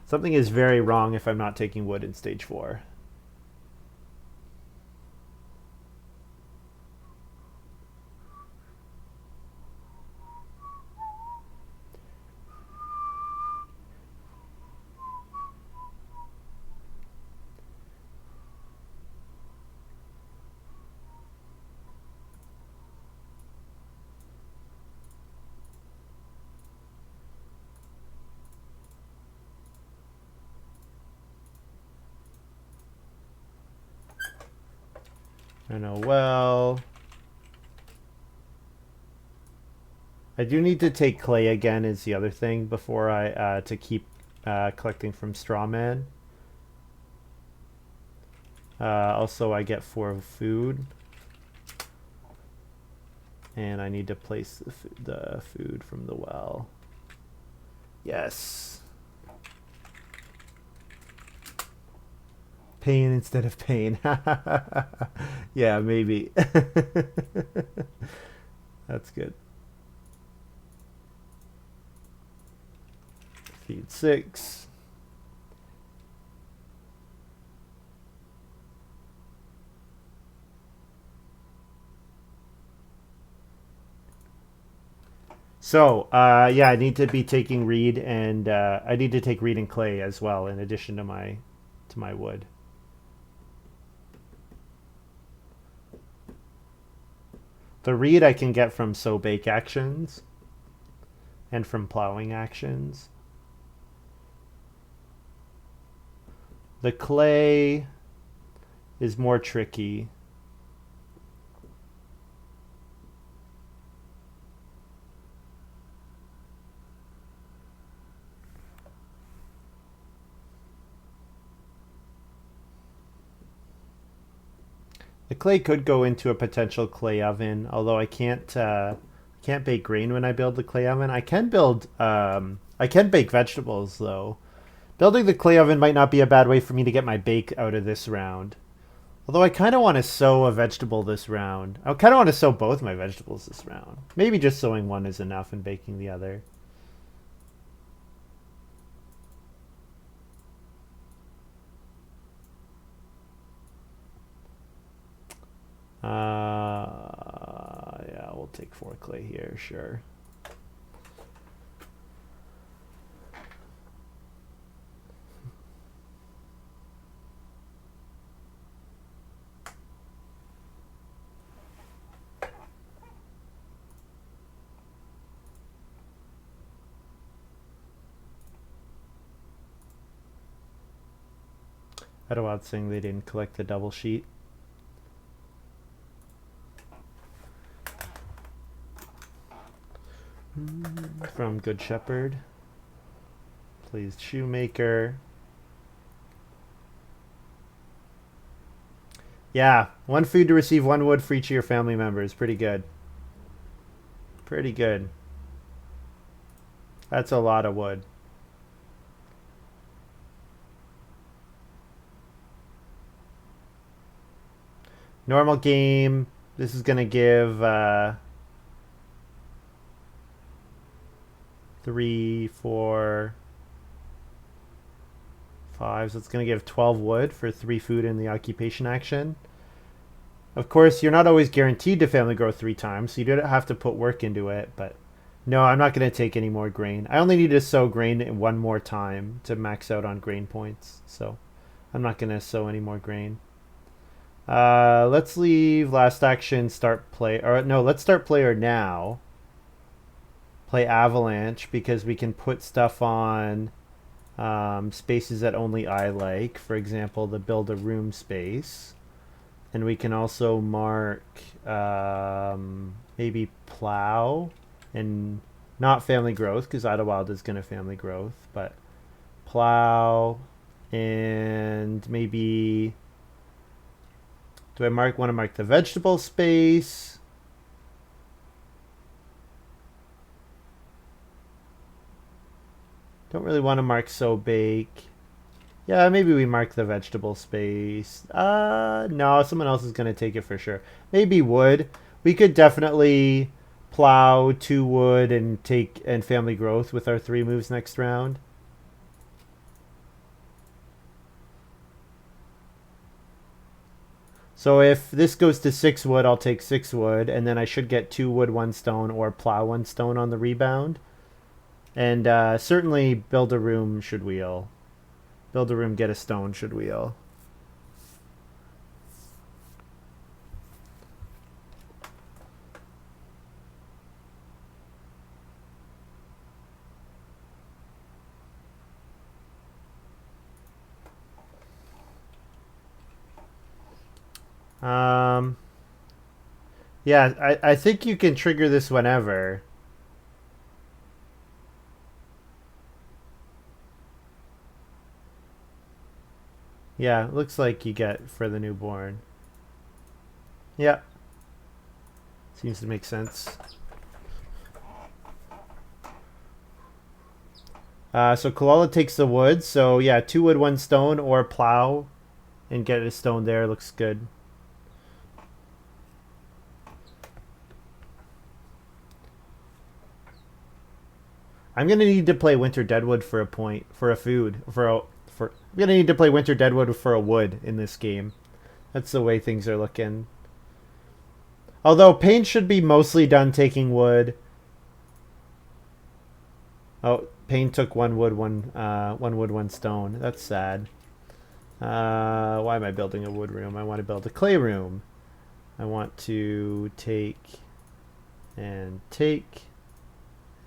Something is very wrong if I'm not taking wood in stage 4. I know well. I do need to take clay again is the other thing before I to keep collecting from Strawman. Also, I get 4 food. And I need to place the food from the well. Yes. Pain instead of pain. Yeah, maybe. That's good. 6. So, yeah, I need to be taking reed, and I need to take reed and clay as well, in addition to my wood. The reed I can get from sow bake actions and from plowing actions. The clay is more tricky. The clay could go into a potential clay oven, although I can't bake grain when I build the clay oven. I can bake vegetables though. Building the clay oven might not be a bad way for me to get my bake out of this round. Although I kind of want to sow a vegetable this round. I kind of want to sow both my vegetables this round. Maybe just sowing one is enough and baking the other. Yeah, we'll take 4 clay here, sure. IdyllWild saying they didn't collect the double sheet. From Good Shepherd. Pleased Shoemaker. Yeah, 1 food to receive 1 wood for each of your family members. Pretty good. Pretty good. That's a lot of wood. Normal game. This is going to give 3, 4, 5. So it's going to give 12 wood for 3 food in the occupation action. Of course, you're not always guaranteed to family grow 3 times, so you don't have to put work into it. But no, I'm not going to take any more grain. I only need to sow grain 1 more time to max out on grain points. So I'm not going to sow any more grain. Let's leave last action, start play. Or no, let's start player now. Play avalanche because we can put stuff on spaces that only I like. For example, the build a room space. And we can also mark maybe plow and not family growth because IdyllWild is going to family growth, but plow and maybe do I want to mark the vegetable space? Don't really want to mark sow bake. Yeah, maybe we mark the vegetable space. No, someone else is going to take it for sure. Maybe wood. We could definitely plow 2 wood and take and family growth with our 3 moves next round. So if this goes to 6 wood, I'll take 6 wood, and then I should get 2 wood, 1 stone, or plow 1 stone on the rebound. And certainly build a room should wheel. Build a room, get a stone should wheel. Yeah, I think you can trigger this whenever. Yeah, looks like you get for the newborn. Yeah, seems to make sense. So coolala takes the wood. So yeah, 2 wood, 1 stone, or plow and get a stone there. Looks good. I'm gonna need to play Winter Deadwood for a point for a food for. I'm gonna need to play Winter Deadwood for a wood in this game. That's the way things are looking. Although Payne should be mostly done taking wood. Oh, Payne took one wood, one stone. That's sad. Why am I building a wood room? I want to build a clay room. I want to take, and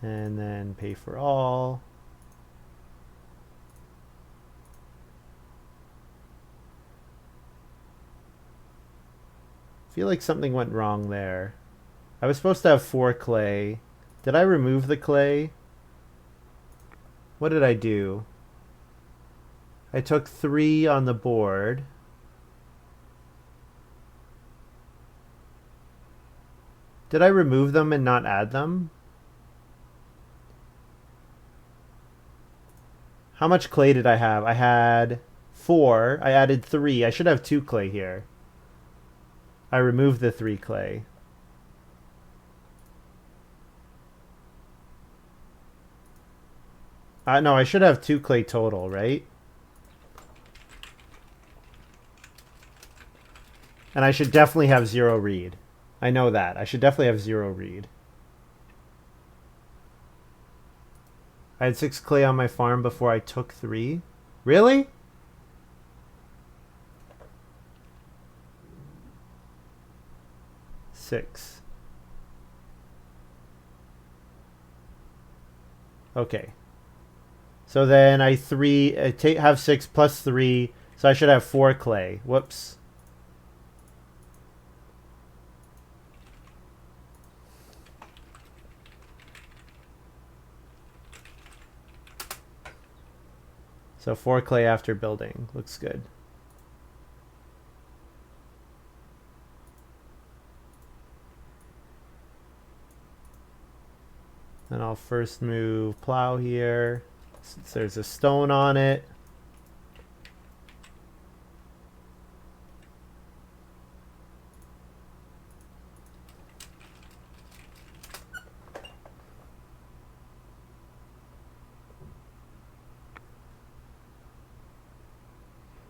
then pay for all. I feel like something went wrong there. I was supposed to have 4 clay. Did I remove the clay? What did I do? I took 3 on the board. Did I remove them and not add them? How much clay did I have? I had 4. I added 3. I should have 2 clay here. I removed the 3 clay. No, I should have 2 clay total, right? And I should definitely have 0 reed. I know that. I should definitely have 0 reed. I had 6 clay on my farm before I took 3. Really? Six. Okay. So then I have 6 plus 3, so I should have 4 clay. Whoops. So 4 clay after building. Looks good. Then I'll first move plow here, since there's a stone on it.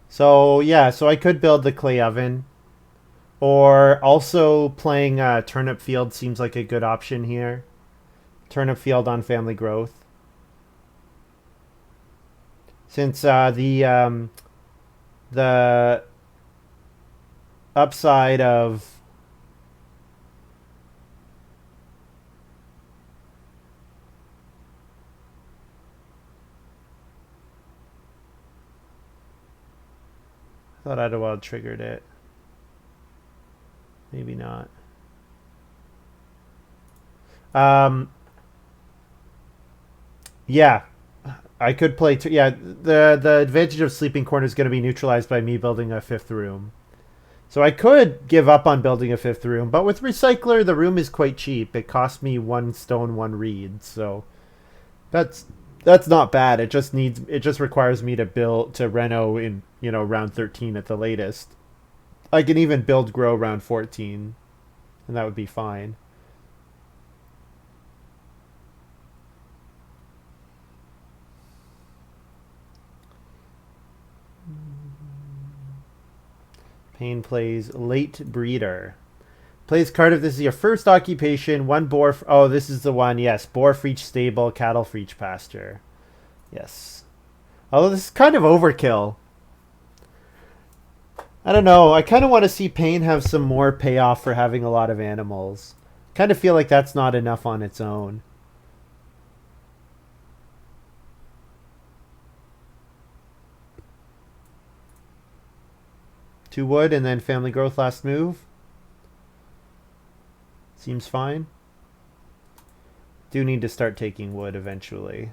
So yeah, so I could build the clay oven. Or also playing turnip field seems like a good option here. Turnip field on family growth. Since the upside of I thought IdyllWild triggered it. Maybe not. Yeah, I could play. Yeah, the advantage of sleeping corner is going to be neutralized by me building a 5th room. So I could give up on building a 5th room, but with recycler, the room is quite cheap. It cost me 1 stone, 1 reed, so that's not bad. It just requires me to reno in round 13 at the latest. I can even build grow round 14, and that would be fine. Payne plays late breeder. Plays card if this is your first occupation. 1 boar. Oh, this is the one. Yes, boar for each stable, cattle for each pasture. Yes. Although this is kind of overkill. I don't know. I kind of want to see Payne have some more payoff for having a lot of animals. Kind of feel like that's not enough on its own. Two wood and then family growth last move. Seems fine. Do need to start taking wood eventually.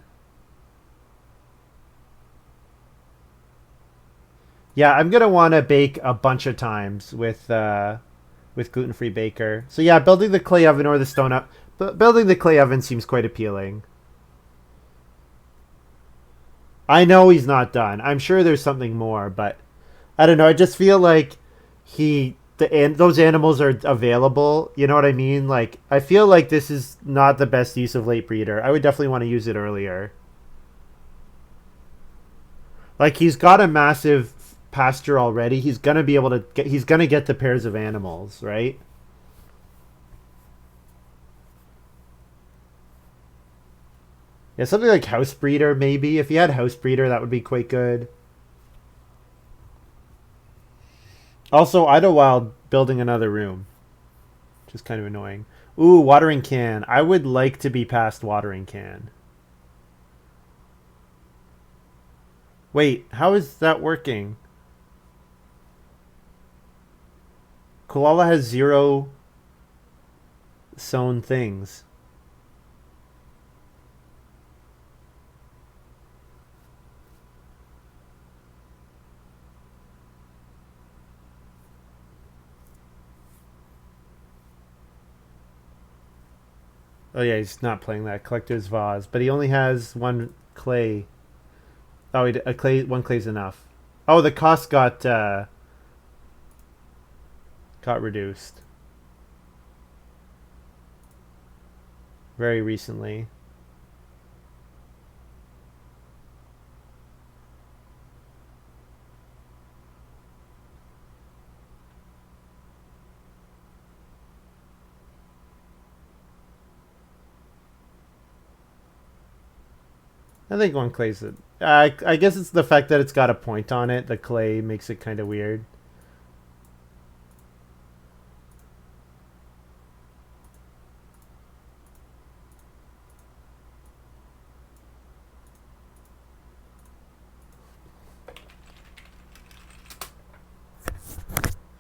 Yeah, I'm gonna want to bake a bunch of times with gluten-free baker. So yeah, building the clay oven or the stone up. Building the clay oven seems quite appealing. I know he's not done. I'm sure there's something more, but I don't know. I just feel like he those animals are available. You know what I mean? Like, I feel like this is not the best use of late breeder. I would definitely want to use it earlier. Like, he's got a massive pasture already. He's gonna be able to get. He's gonna get the pairs of animals, right? Yeah, something like house breeder maybe. If he had house breeder, that would be quite good. Also, IdyllWild building another room, which is kind of annoying. Ooh, watering can. I would like to be past watering can. Wait, how is that working? Coolala has 0 sown things. Oh yeah, he's not playing that collector's vase, but he only has 1 clay. Oh, a clay, 1 clay's enough. Oh, the cost got reduced very recently. I think 1 clay's it. I guess it's the fact that it's got a point on it. The clay makes it kind of weird.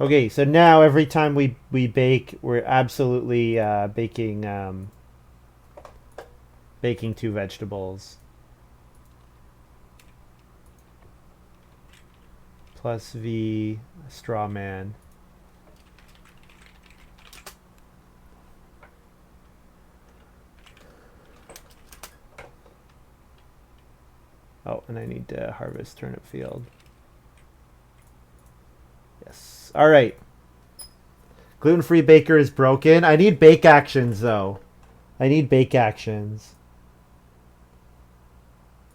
Okay, so now every time we bake, we're absolutely baking 2 vegetables. Plus V straw man. Oh, and I need to harvest turnip field. Yes. All right. Gluten-free baker is broken. I need bake actions though. I need bake actions.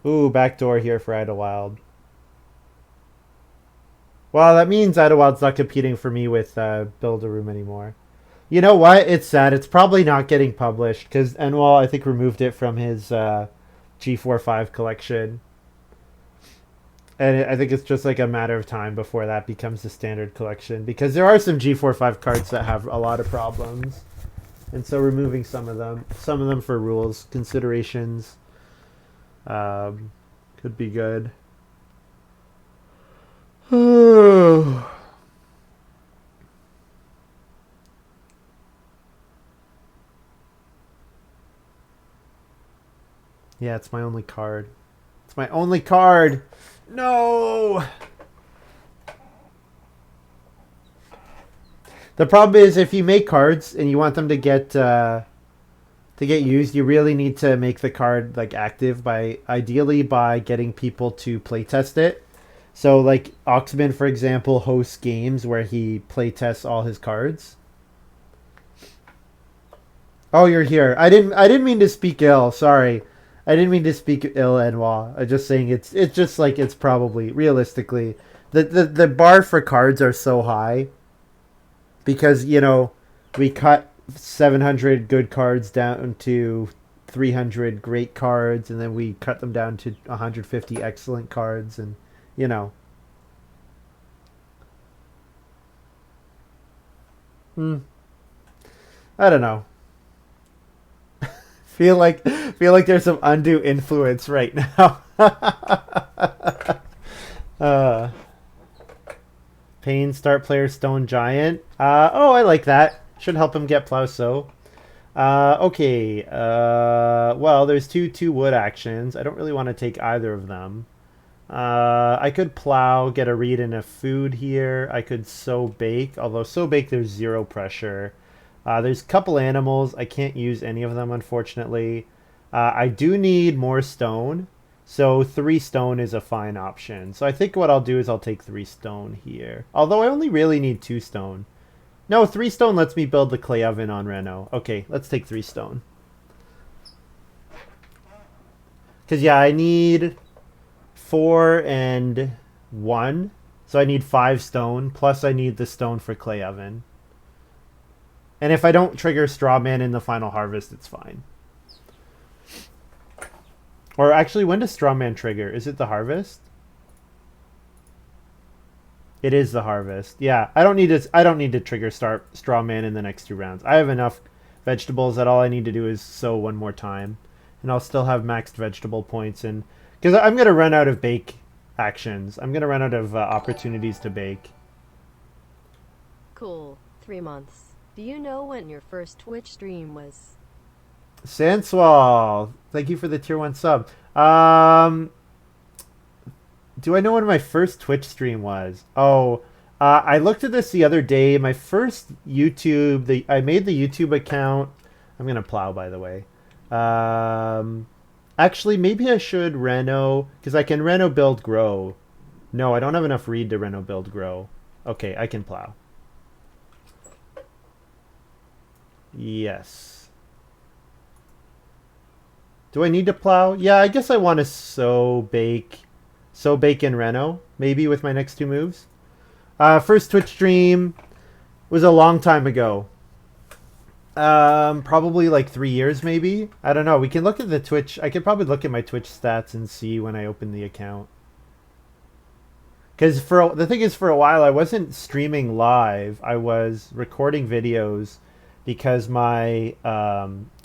Ooh, backdoor here for IdyllWild. Well, that means IdyllWild's not competing for me with Build a Room anymore. You know what? It's sad. It's probably not getting published because Enwall, I think, removed it from his G45 collection. And I think it's just like a matter of time before that becomes the standard collection because there are some G45 cards that have a lot of problems. And so removing some of them for rules considerations could be good. Yeah, it's my only card. It's my only card. No. The problem is if you make cards and you want them to get used, you really need to make the card like active ideally by getting people to playtest it. So like Oxman, for example, hosts games where he playtests all his cards. Oh, you're here. I didn't mean to speak ill. Sorry. I didn't mean to speak ill, Enwa. I'm just saying it's just like it's probably realistically the bar for cards are so high because we cut 700 good cards down to 300 great cards, and then we cut them down to 150 excellent cards, and you know. Hmm, I don't know. Feel like there's some undue influence right now. uh, Pain start player Stone Giant. Oh, I like that. Should help him get Plowso. Okay. Well, there's two wood actions. I don't really want to take either of them. I could plow, get a read and a food here. I could sow bake, although sow bake there's 0 pressure. There's a couple animals. I can't use any of them, unfortunately. I do need more stone, so 3 stone is a fine option. So I think what I'll do is I'll take 3 stone here. Although I only really need 2 stone. No, 3 stone lets me build the clay oven on Reno. Okay, let's take 3 stone. Because, yeah, I need 4 and 1. So I need 5 stone, plus I need the stone for clay oven. And if I don't trigger straw man in the final harvest, it's fine. Or actually, when does straw man trigger? Is it the harvest? It is the harvest. Yeah, I don't need to. I don't need to trigger straw man in the next 2 rounds. I have enough vegetables that all I need to do is sow 1 more time, and I'll still have maxed vegetable points. And because I'm gonna run out of bake actions, I'm gonna run out of opportunities to bake. Cool. 3 months. Do you know when your first Twitch stream was? Sanswall, thank you for the tier 1 sub. Do I know when my first Twitch stream was? Oh, I looked at this the other day. My first YouTube, I made the YouTube account. I'm gonna plow, by the way. Actually, maybe I should Reno because I can Reno build grow. No, I don't have enough read to Reno build grow. Okay, I can plow. Yes. Do I need to plow? Yeah, I guess I want to sow bake in Reno, maybe with my next 2 moves. First Twitch stream was a long time ago. Probably like 3 years, maybe. I don't know. We can look at the Twitch. I could probably look at my Twitch stats and see when I opened the account. Because the thing is, for a while I wasn't streaming live. I was recording videos because my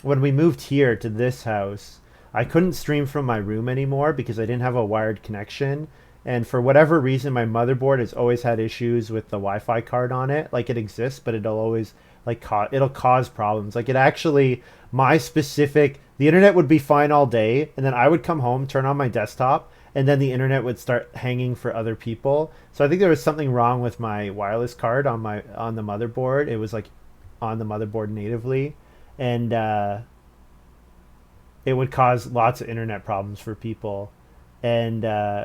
when we moved here to this house, I couldn't stream from my room anymore because I didn't have a wired connection. And for whatever reason, my motherboard has always had issues with the Wi-Fi card on it. Like it exists, but it'll always it'll cause problems. Like it actually, the internet would be fine all day, and then I would come home, turn on my desktop, and then the internet would start hanging for other people. So I think there was something wrong with my wireless card on the motherboard. It was like on the motherboard natively, and it would cause lots of internet problems for people. And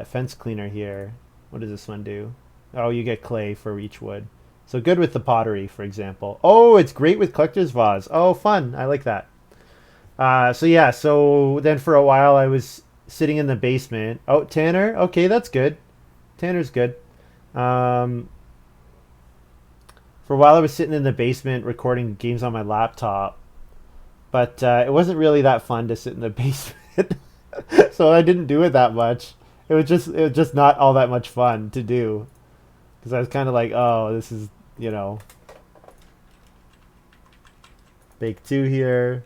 fence cleaner here. What does this one do? Oh, you get clay for each wood. So good with the pottery, for example. Oh, it's great with collector's vase. Oh, fun. I like that. So yeah, so then for a while I was sitting in the basement. Oh, Tanner. Okay, that's good. Tanner's good. For a while I was sitting in the basement recording games on my laptop. But it wasn't really that fun to sit in the basement. So I didn't do it that much. It was just not all that much fun to do. Because I was kind of like, oh, this is, bake 2 here.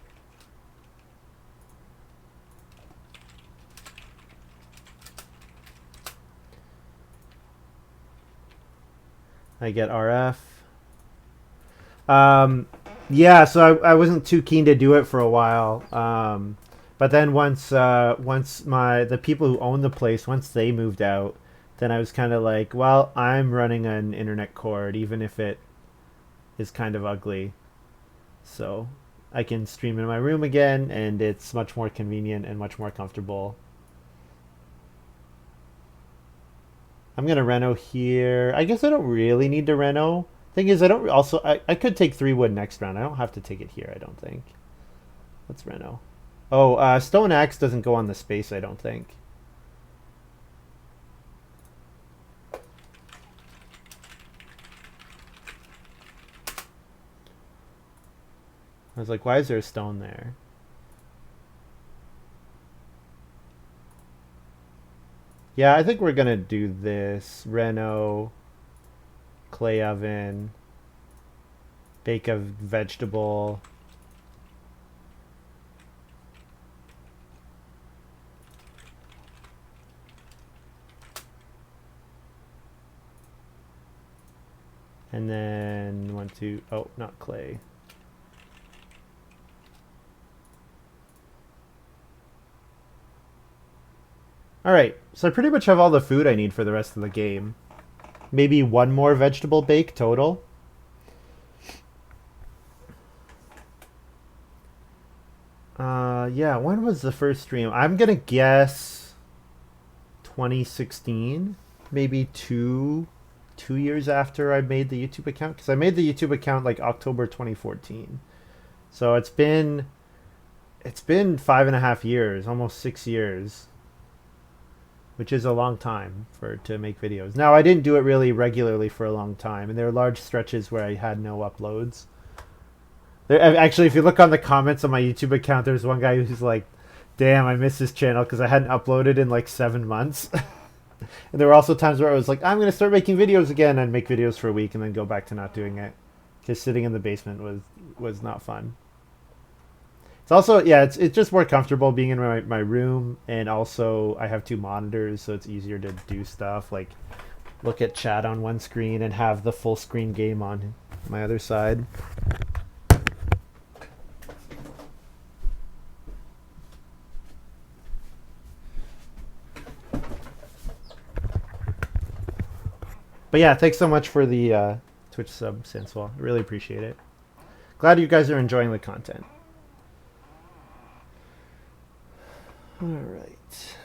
I get RF. Yeah, so I wasn't too keen to do it for a while. But then once the people who own the place, once they moved out, then I was kind of like, well, I'm running an internet cord, even if it is kind of ugly. So I can stream in my room again, and it's much more convenient and much more comfortable. I'm gonna reno here. I guess I don't really need to reno. Thing is, I could take 3 wood next round. I don't have to take it here, I don't think. Let's reno. Oh, stone axe doesn't go on the space, I don't think. I was like, why is there a stone there? Yeah, I think we're gonna do this. Reno, clay oven, bake a vegetable. And then not clay. Alright, so I pretty much have all the food I need for the rest of the game. Maybe 1 more vegetable bake total. Yeah, when was the first stream? I'm gonna guess 2016. Maybe 2 2 years after I made the YouTube account, because I made the YouTube account like October 2014. So it's been 5.5 years, almost 6 years, which is a long time to make videos. Now, I didn't do it really regularly for a long time, and there were large stretches where I had no uploads. Actually, if you look on the comments on my YouTube account, there's one guy who's like, damn, I miss this channel because I hadn't uploaded in like 7 months. And there were also times where I was like, I'm going to start making videos again, and make videos for a week and then go back to not doing it. Because sitting in the basement was not fun. It's also, yeah, it's just more comfortable being in my room, and also I have 2 monitors, so it's easier to do stuff like look at chat on one screen and have the full screen game on my other side. But yeah, thanks so much for the Twitch sub, Sanswell. I really appreciate it. Glad you guys are enjoying the content. All right.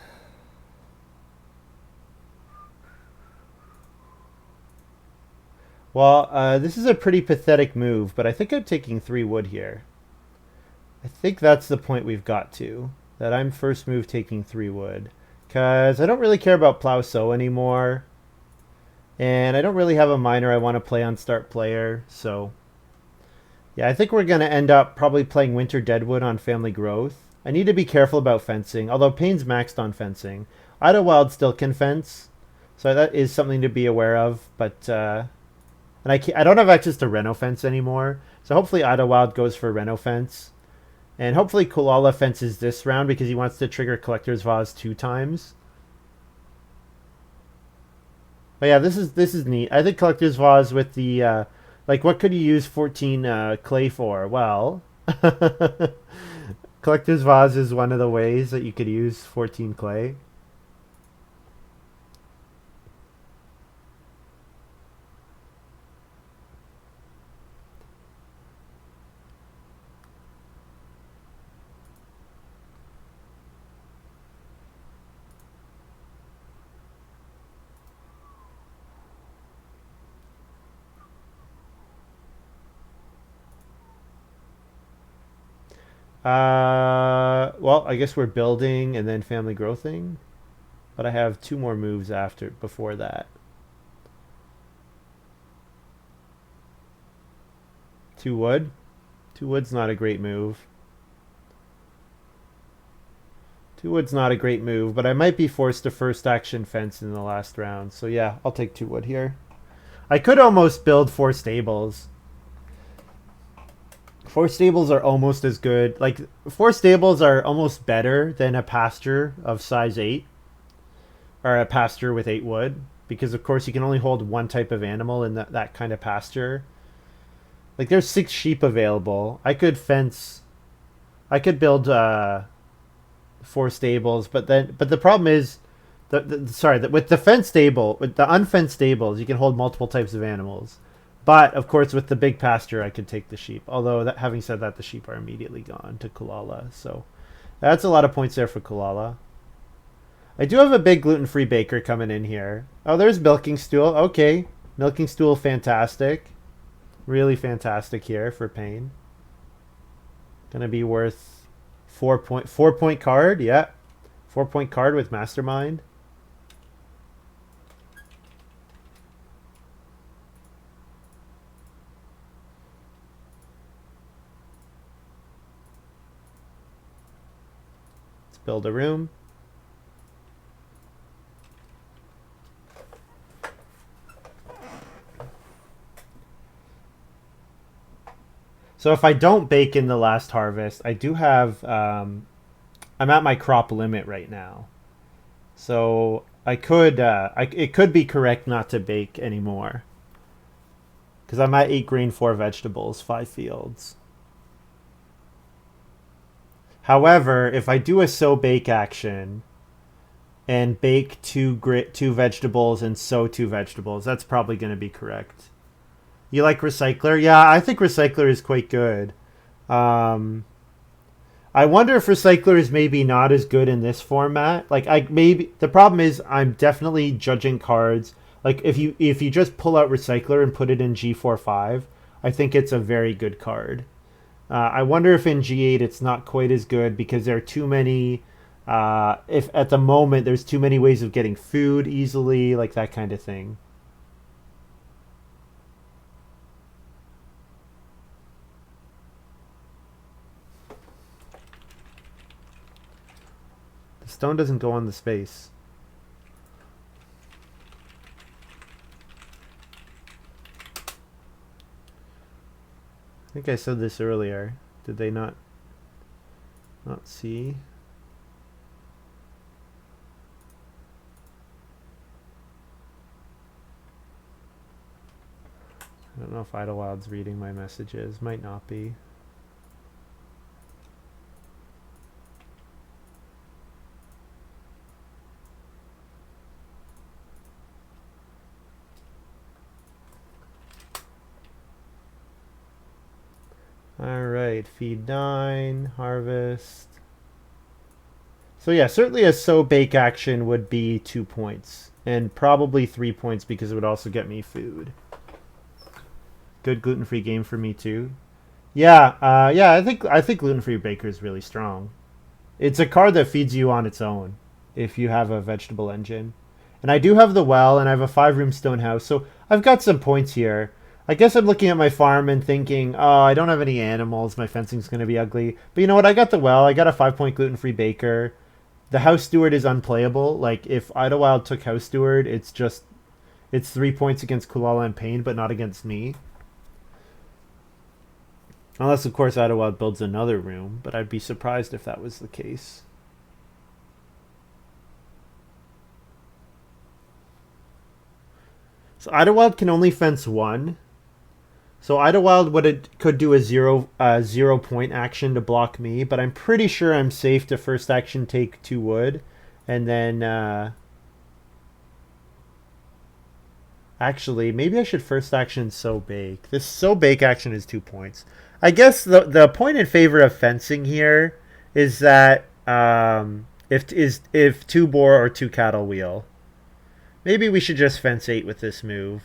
Well, this is a pretty pathetic move, but I think I'm taking 3 wood here. I think that's the point we've got to. That I'm first move taking 3 wood. Because I don't really care about plow sow anymore. And I don't really have a miner I want to play on start player, so yeah, I think we're going to end up probably playing Winter Deadwood on family growth. I need to be careful about fencing, although Payne's maxed on fencing. IdyllWild still can fence, so that is something to be aware of, but and I don't have access to Reno fence anymore, so hopefully IdyllWild goes for Reno fence. And hopefully Coolala fences this round because he wants to trigger Collector's Vase 2 times. But yeah, this is neat. I think Collector's Vase with the like, what could you use 14 clay for? Well, Collector's Vase is one of the ways that you could use 14 clay. Well, I guess we're building and then family growthing, but I have 2 more moves before that. 2 wood. 2 wood's not a great move. 2 wood's not a great move, but I might be forced to first action fence in the last round. So yeah, I'll take 2 wood here. I could almost build 4 stables. 4 stables are almost as good. Like, 4 stables are almost better than a pasture of size 8. Or a pasture with 8 wood. Because, of course, you can only hold 1 type of animal in that kind of pasture. Like, there's 6 sheep available. I could build 4 stables. But the problem is, with the fenced stable, with the unfenced stables, you can hold multiple types of animals. But, of course, with the big pasture, I could take the sheep. Although, having said that, the sheep are immediately gone to coolala. So, that's a lot of points there for coolala. I do have a big gluten-free baker coming in here. Oh, there's milking stool. Okay. Milking stool, fantastic. Really fantastic here for Payne. Gonna be worth 4-point card. Yeah. 4-point card with Mastermind. Build a room. So if I don't bake in the last harvest, I do have, I'm at my crop limit right now. So I could, it could be correct not to bake anymore. Because I'm at 8 grain, 4 vegetables, 5 fields. However, if I do a sow bake action and bake 2 vegetables and sow 2 vegetables, that's probably going to be correct. You like Recycler? Yeah, I think Recycler is quite good. I wonder if Recycler is maybe not as good in this format. Like, the problem is I'm definitely judging cards Like if you just pull out Recycler and put it in G4-5, I think it's a very good card. I wonder if in G8 it's not quite as good because there are too many. If at the moment there's too many ways of getting food easily, like that kind of thing. The stone doesn't go on the space. I think I said this earlier. Did they not see? I don't know if IdyllWild's reading my messages. Might not be. Alright, feed 9, harvest. So yeah, certainly a so bake action would be 2 points. And probably 3 points because it would also get me food. Good gluten-free game for me too. Yeah, I think gluten-free baker is really strong. It's a card that feeds you on its own if you have a vegetable engine. And I do have the well, and I have a 5-room stone house, so I've got some points here. I guess I'm looking at my farm and thinking, oh, I don't have any animals. My fencing's going to be ugly. But you know what? I got the well. I got a 5-point gluten-free baker. The house steward is unplayable. Like, if IdyllWild took house steward, it's 3 points against Coolala and Pain, but not against me. Unless, of course, IdyllWild builds another room, but I'd be surprised if that was the case. So IdyllWild can only fence 1. So IdyllWild could do a 0 point action to block me, but I'm pretty sure I'm safe to first action take 2 wood, and then actually maybe I should first action so bake. This so bake action is 2 points. I guess the point in favor of fencing here is that if 2 boar or 2 cattle wheel. Maybe we should just fence 8 with this move.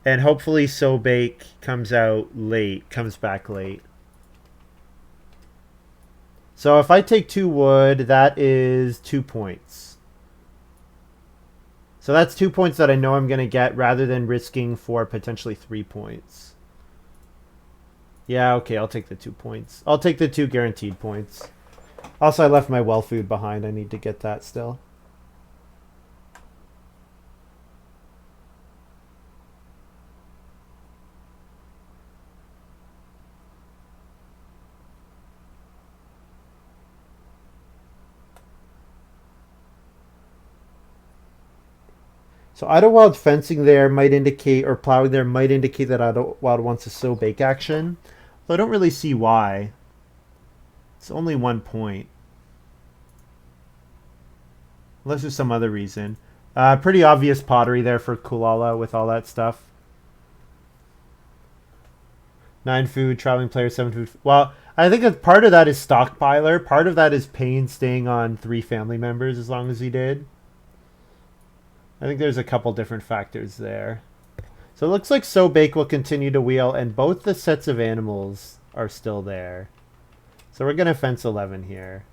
And hopefully so bake comes back late. So if I take 2 wood, that is 2 points. So that's 2 points that I know I'm going to get rather than risking for potentially 3 points. Yeah, okay, I'll take the 2 points. I'll take the 2 guaranteed points. Also, I left my well food behind. I need to get that still. So IdyllWild fencing there might indicate, or plowing there might indicate that IdyllWild wants a so bake action. Though I don't really see why. It's only 1 point. Unless there's some other reason. Pretty obvious pottery there for Coolala with all that stuff. 9 food, traveling player, 7 food. Well, I think that part of that is stockpiler. Part of that is Payne staying on 3 family members as long as he did. I think there's a couple different factors there. So it looks like So Bake will continue to wheel, and both the sets of animals are still there. So we're going to fence 11 here.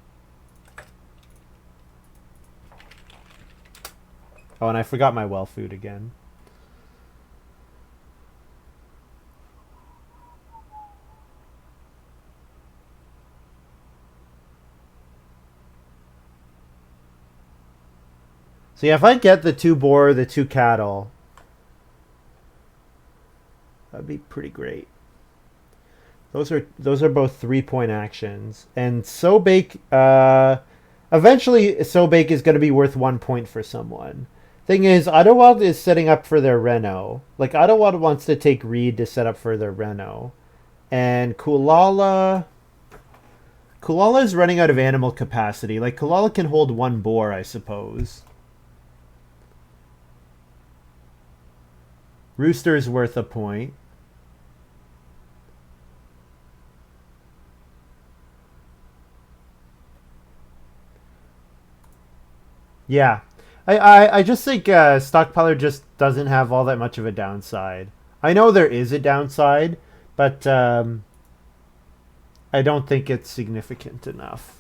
Oh, and I forgot my well food again. So yeah, if I get the 2 boar, the 2 cattle, that'd be pretty great. Those are both 3-point actions, and So Bake. Eventually, So Bake is going to be worth 1 point for someone. Thing is, IdyllWild is setting up for their Reno. Like IdyllWild wants to take Reed to set up for their Reno, and Coolala is running out of animal capacity. Like Coolala can hold 1 boar, I suppose. Rooster is worth a point. Yeah. I just think Stockpiler just doesn't have all that much of a downside. I know there is a downside, but I don't think it's significant enough.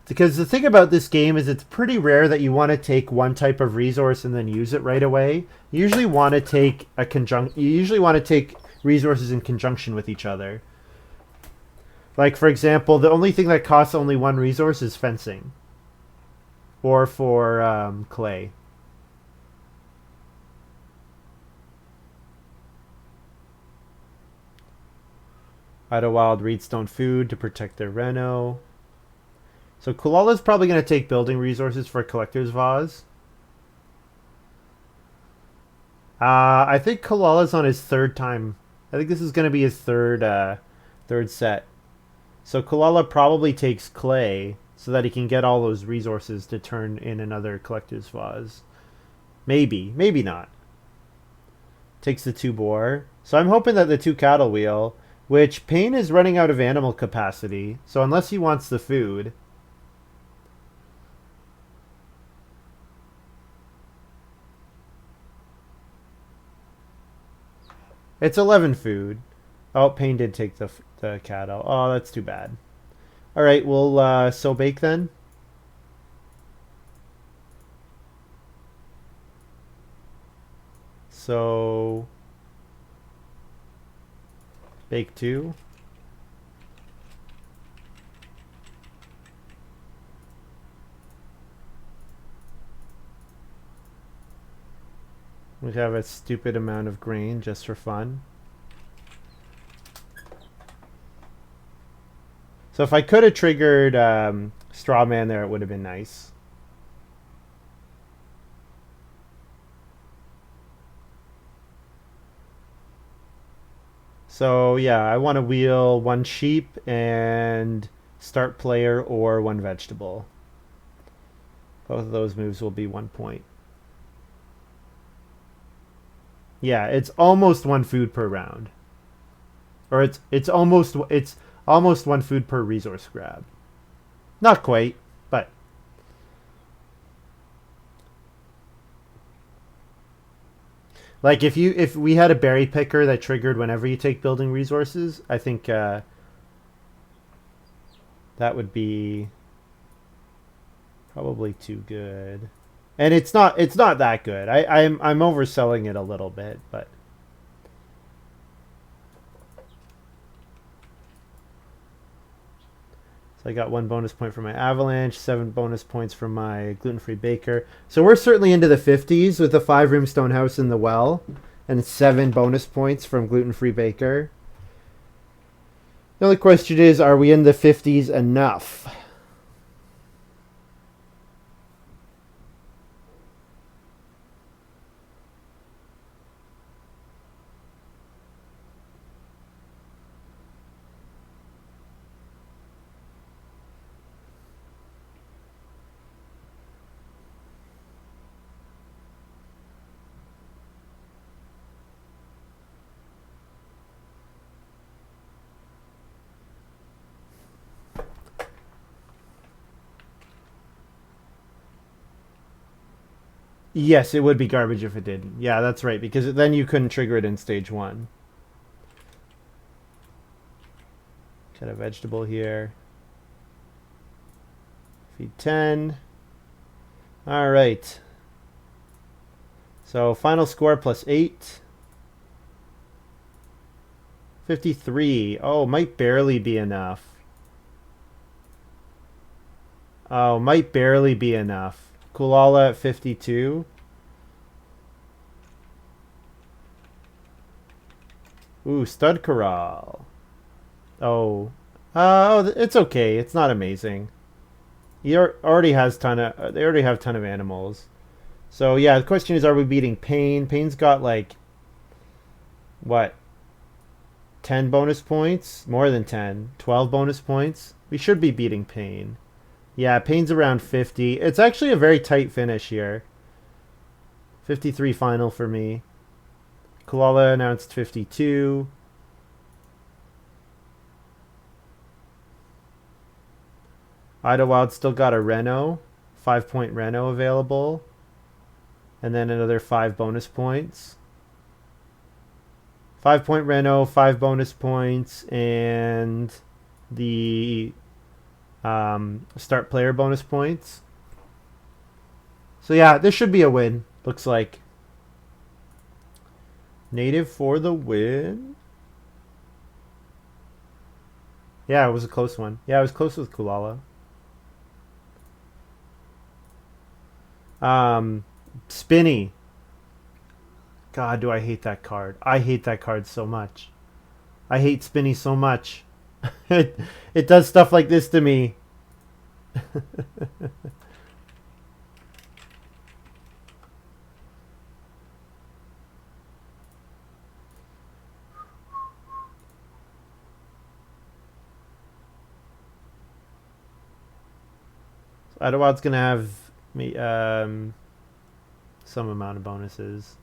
Because the thing about this game is it's pretty rare that you want to take one type of resource and then use it right away. You usually want to take you usually want to take resources in conjunction with each other. Like for example, the only thing that costs only one resource is fencing. Or for clay. IdyllWild Reedstone food to protect their reno. So Coolala's probably going to take building resources for Collector's Vase. I think Coolala's on his third time. I think this is going to be his third set. So Coolala probably takes clay so that he can get all those resources to turn in another Collector's Vase. Maybe. Maybe not. Takes the 2 boar. So I'm hoping that the 2 cattle wheel, which Payne is running out of animal capacity. So unless he wants the food. It's 11 food. Oh, Payne did take the cattle. Oh, that's too bad. All right, we'll so bake then. So bake 2. We have a stupid amount of grain just for fun. So if I could have triggered Straw Man there, it would have been nice. So yeah, I want to wheel 1 sheep and start player or 1 vegetable. Both of those moves will be 1 point. Yeah, it's almost 1 food per round. Or it's almost 1 food per resource grab. Not quite, but like if we had a berry picker that triggered whenever you take building resources, I think that would be probably too good. And it's not that good. I'm overselling it a little bit, but so I got 1 bonus point for my avalanche, 7 bonus points from my gluten-free baker. So we're certainly into the 50s with a 5-room stone house in the well, and 7 bonus points from gluten-free baker. The only question is, are we in the 50s enough? Yes, it would be garbage if it didn't. Yeah, that's right, because then you couldn't trigger it in stage 1. Got a vegetable here. Feed 10. All right. So final score plus 8. 53. Oh, might barely be enough. Oh, might barely be enough. Coolala at 52. Ooh, stud corral. Oh. It's okay. It's not amazing. He already has they already have ton of animals. So yeah, the question is, are we beating Payne? Payne's got like what? 10 bonus points? More than 10. 12 bonus points? We should be beating Payne. Yeah, Payne's around 50. It's actually a very tight finish here. 53 final for me. Coolala announced 52. IdyllWild still got a Reno. 5-point Reno available. And then another 5 bonus points. 5-point reno, 5 bonus points, and the start player bonus points. So yeah, this should be a win, looks like. Native for the win. Yeah, it was a close one. Yeah, it was close with coolala. Spinny. God, do I hate that card. I hate that card so much. I hate Spinny so much. it does stuff like this to me. IdyllWild's gonna have me some amount of bonuses.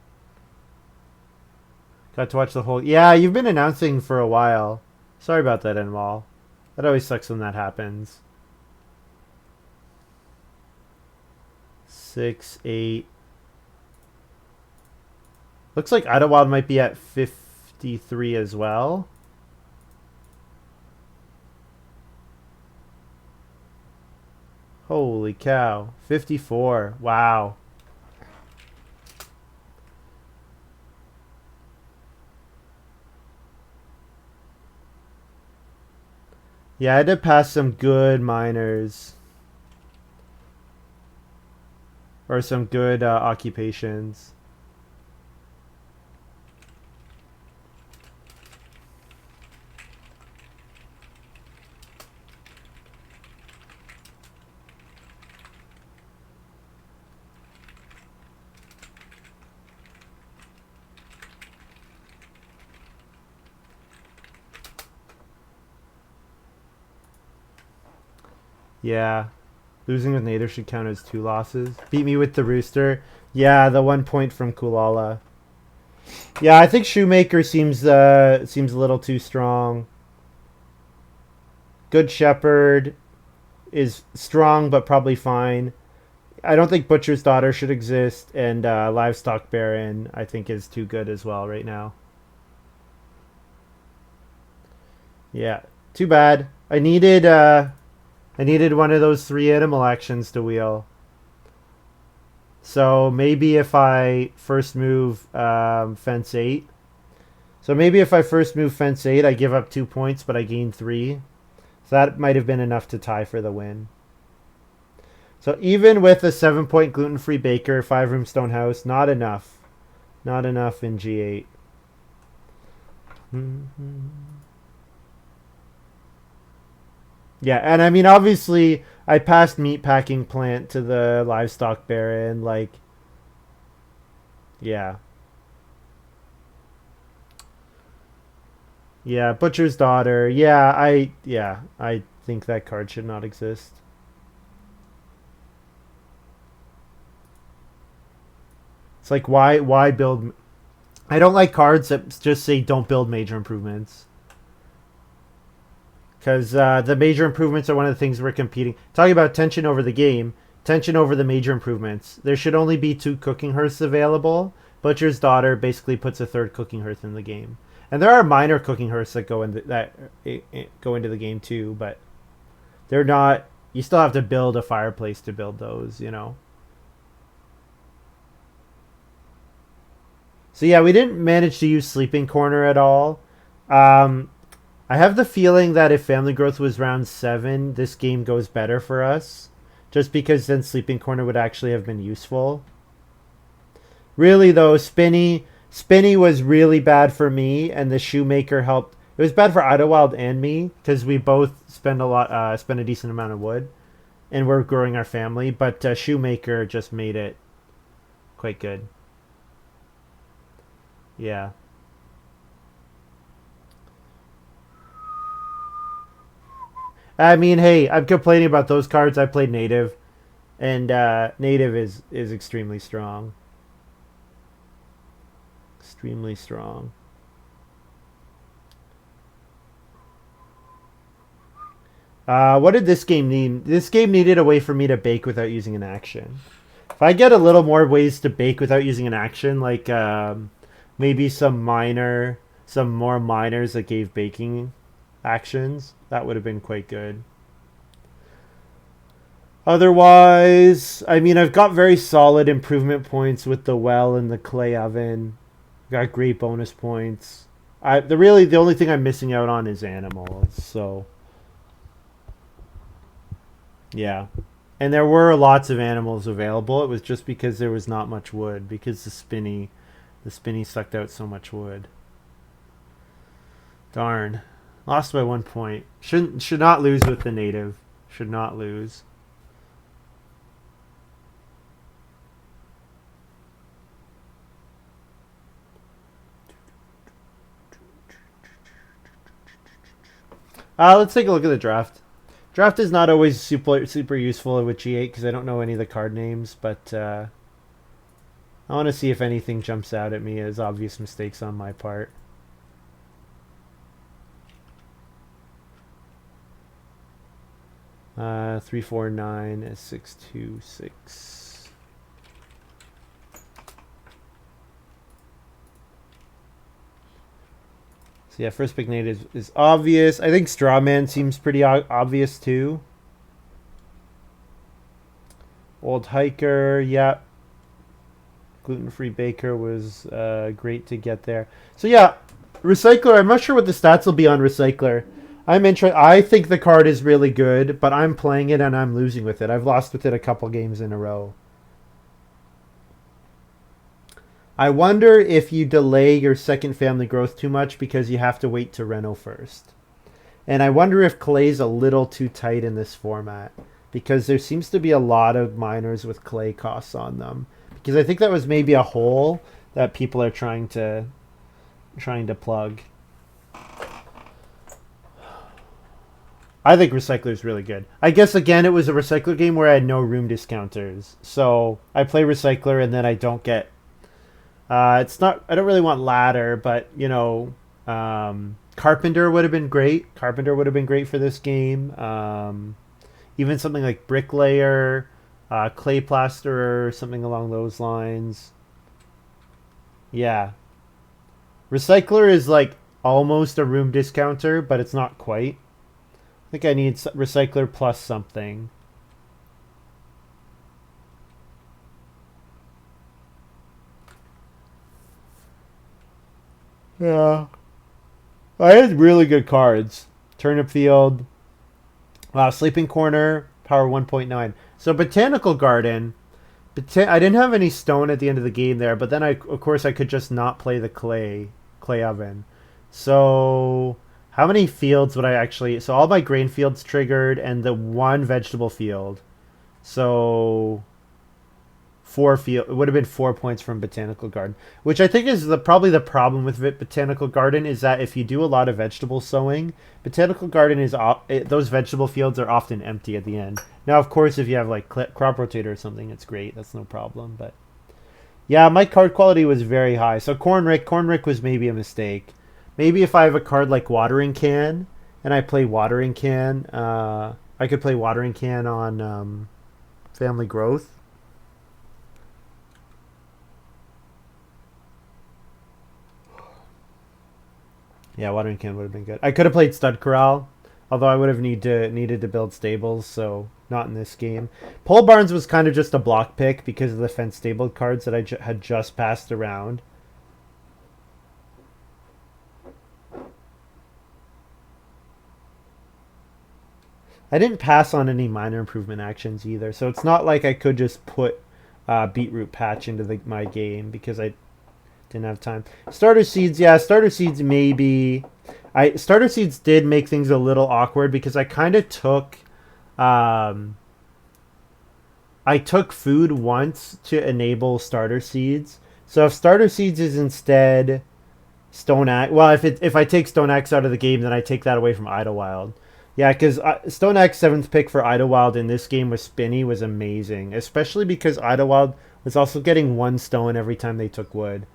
Got to watch the whole. Yeah, you've been announcing for a while. Sorry about that, Enwall. That always sucks when that happens. 6, 8. Looks like IdyllWild might be at 53 as well. Holy cow. 54. Wow. Yeah, I had to pass some good miners. Or some good occupations. Yeah. Losing with Nader should count as 2 losses. Beat me with the Rooster. Yeah, the 1 point from coolala. Yeah, I think Shoemaker seems a little too strong. Good Shepherd is strong but probably fine. I don't think Butcher's Daughter should exist, and Livestock Baron I think is too good as well right now. Yeah, too bad. I needed one of those 3 animal actions to wheel. So maybe if I first move Fence 8. So maybe if I first move Fence 8, I give up 2 points, but I gain 3. So that might have been enough to tie for the win. So even with a 7-point gluten-free baker, 5-room stone house, not enough. Not enough in G8. Yeah, and I mean, obviously, I passed meatpacking plant to the livestock baron. Like, yeah. Yeah, Butcher's Daughter. Yeah, I think that card should not exist. It's like, why build? I don't like cards that just say don't build major improvements. Because the major improvements are one of the things we're competing. Talking about tension over the game, tension over the major improvements. There should only be 2 cooking hearths available. Butcher's Daughter basically puts a 3rd cooking hearth in the game, and there are minor cooking hearths that go into the game too, but they're not. You still have to build a fireplace to build those, you know. So yeah, we didn't manage to use Sleeping Corner at all. I have the feeling that if Family Growth was round 7, this game goes better for us. Just because then Sleeping Corner would actually have been useful. Really though, Spinny was really bad for me, and the Shoemaker helped. It was bad for IdyllWild and me, because we both spend a decent amount of wood. And we're growing our family, but Shoemaker just made it quite good. Yeah. I mean, hey, I'm complaining about those cards. I played Native, and Native is extremely strong. Extremely strong. What did this game need? This game needed a way for me to bake without using an action. If I get a little more ways to bake without using an action, like maybe some more minors that gave baking actions, that would have been quite good. Otherwise, I mean, I've got very solid improvement points with the well and the clay oven. Got great bonus points. The only thing I'm missing out on is animals. So yeah, and there were lots of animals available. It was just because there was not much wood because the spinny sucked out so much wood. Darn, lost by 1 point. Should not lose with the native. Should not lose. Let's take a look at the draft. Draft is not always super useful with G8 because I don't know any of the card names, but I want to see if anything jumps out at me as obvious mistakes on my part. Uh, 349 is 626. So yeah, first pick native is obvious. I think Strawman seems pretty obvious too. Old Hiker, yeah. Gluten-free Baker was great to get there. So yeah, Recycler, I'm not sure what the stats will be on Recycler. I think the card is really good, but I'm playing it and I'm losing with it. I've lost with it a couple games in a row. I wonder if you delay your second family growth too much because you have to wait to reno first. And I wonder if clay's a little too tight in this format because there seems to be a lot of miners with clay costs on them. Because I think that was maybe a hole that people are trying to plug. I think Recycler is really good. I guess again it was a Recycler game where I had no room discounters. So I play Recycler and then I don't get it's not. I don't really want ladder, but you know, Carpenter would have been great. Carpenter would have been great for this game. Even something like Bricklayer, Clay Plasterer, something along those lines. Yeah, Recycler is like almost a room discounter, but it's not quite. I think I need Recycler plus something. Yeah. I had really good cards. Turnip Field. Sleeping Corner. Power 1.9. So Botanical Garden. I didn't have any stone at the end of the game there, but then of course I could just not play the clay oven. So how many fields would I actually... So all my grain fields triggered and the one vegetable field. So... it would have been 4 points from Botanical Garden, which I think is probably the problem with Botanical Garden is that if you do a lot of vegetable sowing, Botanical Garden those vegetable fields are often empty at the end. Now, of course, if you have like crop rotator or something, it's great. That's no problem. But yeah, my card quality was very high. So Cornrick was maybe a mistake. Maybe if I have a card like Watering Can and I play Watering Can, I could play Watering Can on Family Growth. Yeah, Watering Can would have been good. I could have played Stud Corral, although I would have needed to build stables, so not in this game. Pole Barns was kind of just a block pick because of the fence stable cards that I had just passed around. I didn't pass on any minor improvement actions either, so it's not like I could just put Beetroot Patch into my game because I didn't have time. Starter Seeds, yeah, Starter Seeds maybe. Starter Seeds did make things a little awkward because I kind of took... I took food once to enable Starter Seeds. So if Starter Seeds is instead Stone Axe... Well, if I take Stone Axe out of the game, then I take that away from IdyllWild. Yeah, because Stone Axe 7th pick for IdyllWild in this game with Spinny was amazing. Especially because IdyllWild was also getting 1 stone every time they took wood.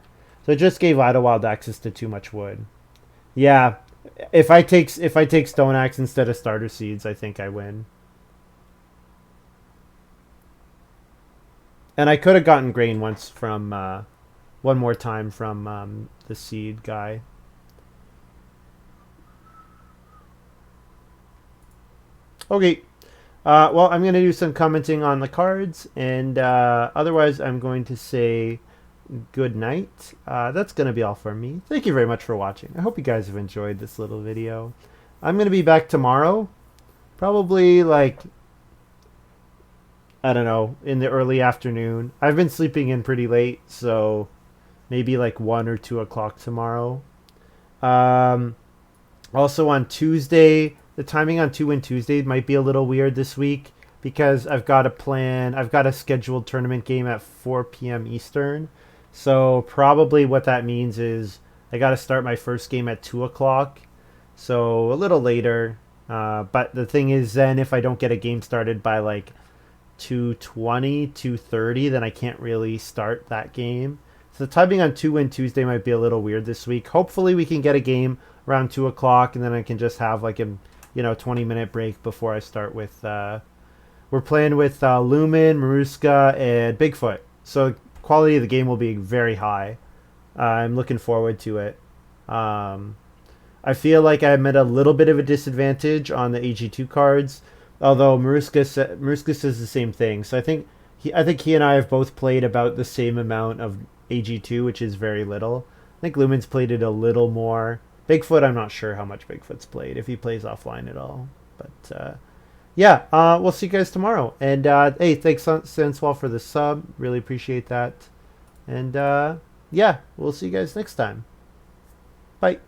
So it just gave IdyllWild access to too much wood. Yeah, if I take Stone Axe instead of Starter Seeds, I think I win. And I could have gotten grain once from one more time from the seed guy. Okay. Well, I'm going to do some commenting on the cards, and otherwise I'm going to say good night. That's going to be all for me. Thank you very much for watching. I hope you guys have enjoyed this little video. I'm going to be back tomorrow, probably like, I don't know, in the early afternoon. I've been sleeping in pretty late, so maybe like 1 or 2 o'clock tomorrow. Also on Tuesday, the timing on 2 and Tuesday might be a little weird this week because I've got a scheduled tournament game at 4 p.m. Eastern. So probably what that means is I got to start my first game at 2 o'clock. So a little later. But the thing is then if I don't get a game started by like 2:20, 2:30, then I can't really start that game. So the timing on 2 and Tuesday might be a little weird this week. Hopefully we can get a game around 2 o'clock, and then I can just have like a 20-minute break before I start with we're playing with Lumen, Maruska, and Bigfoot. So quality of the game will be very high. I'm looking forward to it. I feel like I'm at a little bit of a disadvantage on the AG2 cards, although Maruska says the same thing. So I think he and I have both played about the same amount of AG2, which is very little. I think Lumen's played it a little more. Bigfoot, I'm not sure how much Bigfoot's played, if he plays offline at all. But yeah, we'll see you guys tomorrow. And hey, thanks Senswall for the sub. Really appreciate that. And yeah, we'll see you guys next time. Bye.